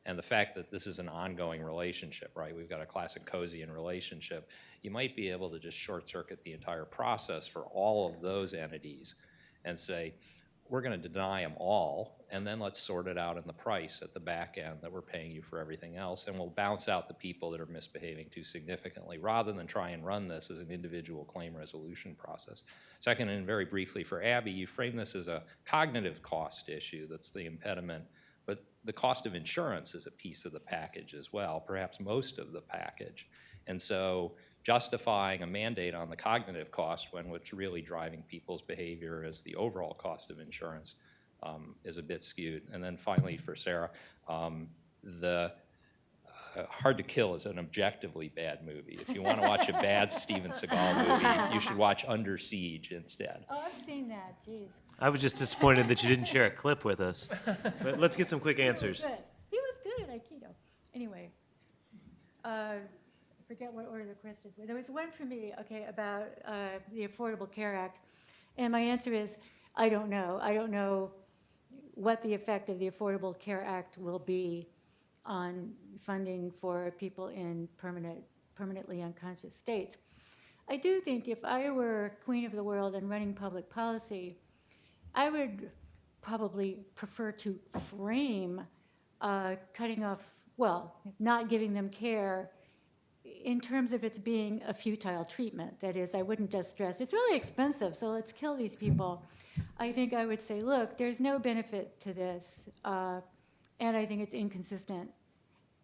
and the fact that this is an ongoing relationship, right? We've got a classic Cozian relationship. You might be able to just short circuit the entire process for all of those entities and say, we're going to deny them all, and then let's sort it out in the price at the back end that we're paying you for everything else, and we'll bounce out the people that are misbehaving too significantly, rather than try and run this as an individual claim resolution process. Second, and very briefly for Abby, you frame this as a cognitive cost issue that's the impediment, but the cost of insurance is a piece of the package as well, perhaps most of the package. And so justifying a mandate on the cognitive cost when what's really driving people's behavior is the overall cost of insurance is a bit skewed. And then finally for Sarah, Hard to Kill is an objectively bad movie. If you want to watch a bad Steven Seagal movie, you should watch Under Siege instead. Oh, I've seen that, jeez. I was just disappointed that you didn't share a clip with us. But let's get some quick answers. He was good at Aikido. Anyway, I forget what order the questions were. There was one for me, okay, about the Affordable Care Act. And my answer is, I don't know. I don't know what the effect of the Affordable Care Act will be on funding for people in permanently unconscious states. I do think if I were queen of the world and running public policy, I would probably prefer to frame cutting off, well, not giving them care in terms of it being a futile treatment. That is, I wouldn't just stress, it's really expensive, so let's kill these people. I think I would say, look, there's no benefit to this, and I think it's inconsistent.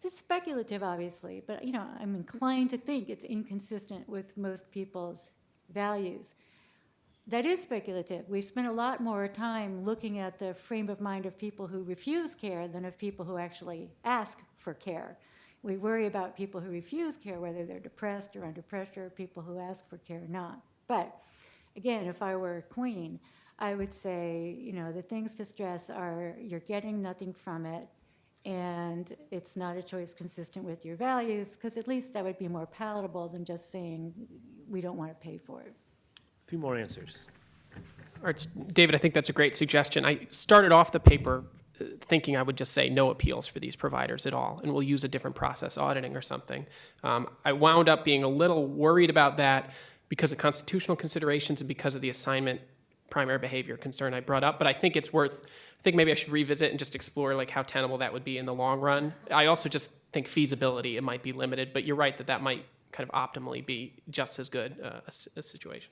It's speculative, obviously, but I'm inclined to think it's inconsistent with most people's values. That is speculative. We've spent a lot more time looking at the frame of mind of people who refuse care than of people who actually ask for care. We worry about people who refuse care, whether they're depressed or under pressure, people who ask for care or not. But again, if I were queen, I would say, the things to stress are you're getting nothing from it, and it's not a choice consistent with your values, because at least that would be more palatable than just saying we don't want to pay for it. A few more answers. All right, David, I think that's a great suggestion. I started off the paper thinking I would just say no appeals for these providers at all, and we'll use a different process, auditing or something. I wound up being a little worried about that because of constitutional considerations and because of the assignment primary behavior concern I brought up, but I think it's worth, I think maybe I should revisit and just explore like how tenable that would be in the long run. I also just think feasibility, it might be limited, but you're right that might kind of optimally be just as good a situation.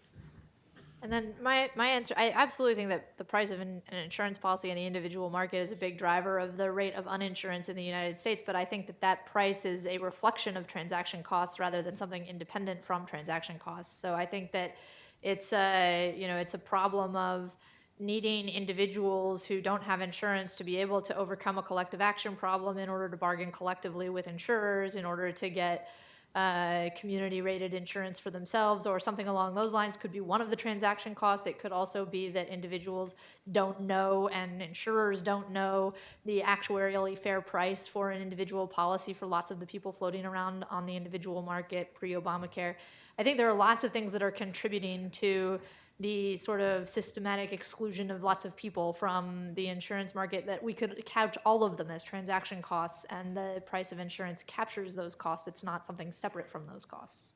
And then my answer, I absolutely think that the price of an insurance policy in the individual market is a big driver of the rate of uninsurance in the United States, but I think that price is a reflection of transaction costs rather than something independent from transaction costs. So I think that it's a problem of needing individuals who don't have insurance to be able to overcome a collective action problem in order to bargain collectively with insurers, in order to get community-rated insurance for themselves or something along those lines could be one of the transaction costs. It could also be that individuals don't know and insurers don't know the actuarially fair price for an individual policy for lots of the people floating around on the individual market pre-Obamacare. I think there are lots of things that are contributing to the sort of systematic exclusion of lots of people from the insurance market that we could couch all of them as transaction costs, and the price of insurance captures those costs. It's not something separate from those costs.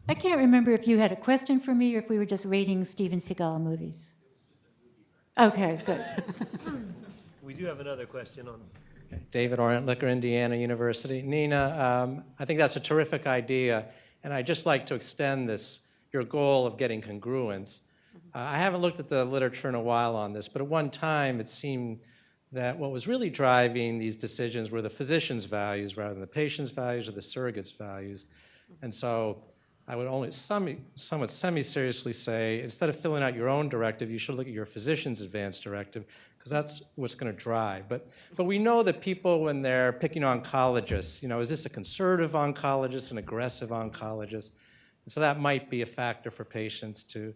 I can't remember if you had a question for me or if we were just rating Steven Seagal movies. Okay, good. We do have another question on. David Orentlicker, Indiana University. Nina, I think that's a terrific idea, and I'd just like to extend your goal of getting congruence. I haven't looked at the literature in a while on this, but at one time it seemed that what was really driving these decisions were the physician's values rather than the patient's values or the surrogate's values. And so I would only somewhat semi-seriously say, instead of filling out your own directive, you should look at your physician's advance directive, because that's what's going to drive. But we know that people, when they're picking oncologists, is this a conservative oncologist, an aggressive oncologist? And so that might be a factor for patients to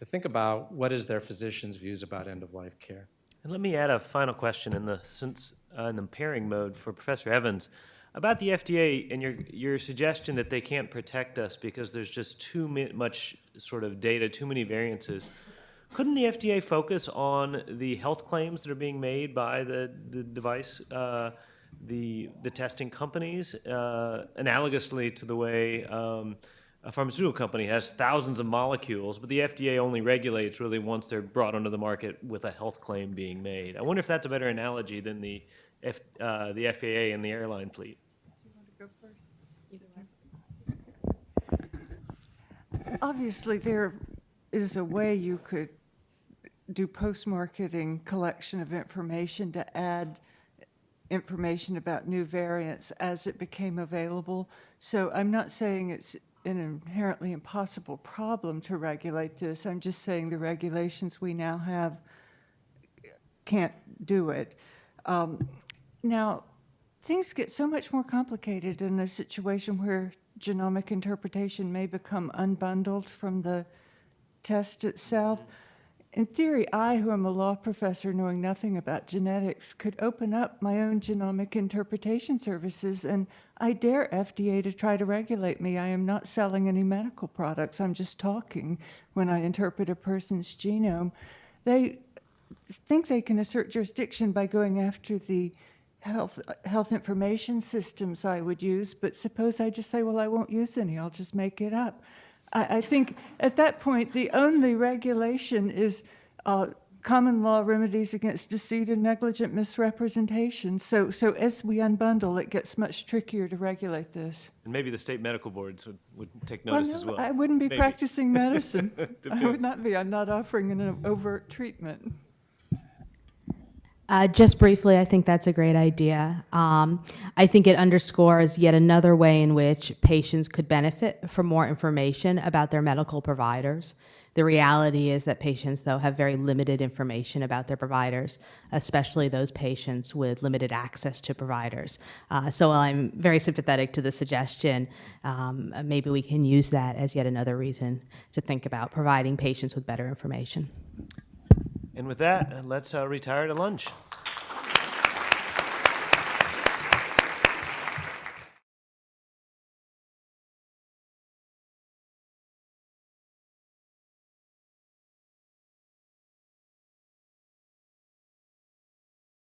think about what is their physician's views about end-of-life care. And let me add a final question in the pairing mode for Professor Evans about the FDA and your suggestion that they can't protect us because there's just too much sort of data, too many variances. Couldn't the FDA focus on the health claims that are being made by the device, the testing companies, analogously to the way a pharmaceutical company has thousands of molecules, but the FDA only regulates really once they're brought onto the market with a health claim being made? I wonder if that's a better analogy than the FAA and the airline fleet. Obviously, there is a way you could do post-marketing collection of information to add information about new variants as it became available. So I'm not saying it's an inherently impossible problem to regulate this. I'm just saying the regulations we now have can't do it. Now, things get so much more complicated in a situation where genomic interpretation may become unbundled from the test itself. In theory, I, who am a law professor knowing nothing about genetics, could open up my own genomic interpretation services, and I dare FDA to try to regulate me. I am not selling any medical products. I'm just talking when I interpret a person's genome. They think they can assert jurisdiction by going after the health information systems I would use, but suppose I just say, well, I won't use any, I'll just make it up. I think at that point, the only regulation is common law remedies against deceit and negligent misrepresentation. So as we unbundle, it gets much trickier to regulate this. And maybe the state medical boards would take notice as well. I wouldn't be Maybe. practicing medicine. I would not be. I'm not offering an overt treatment. Just briefly, I think that's a great idea. I think it underscores yet another way in which patients could benefit from more information about their medical providers. The reality is that patients, though, have very limited information about their providers, especially those patients with limited access to providers. So while I'm very sympathetic to the suggestion, maybe we can use that as yet another reason to think about providing patients with better information. And with that, let's retire to lunch.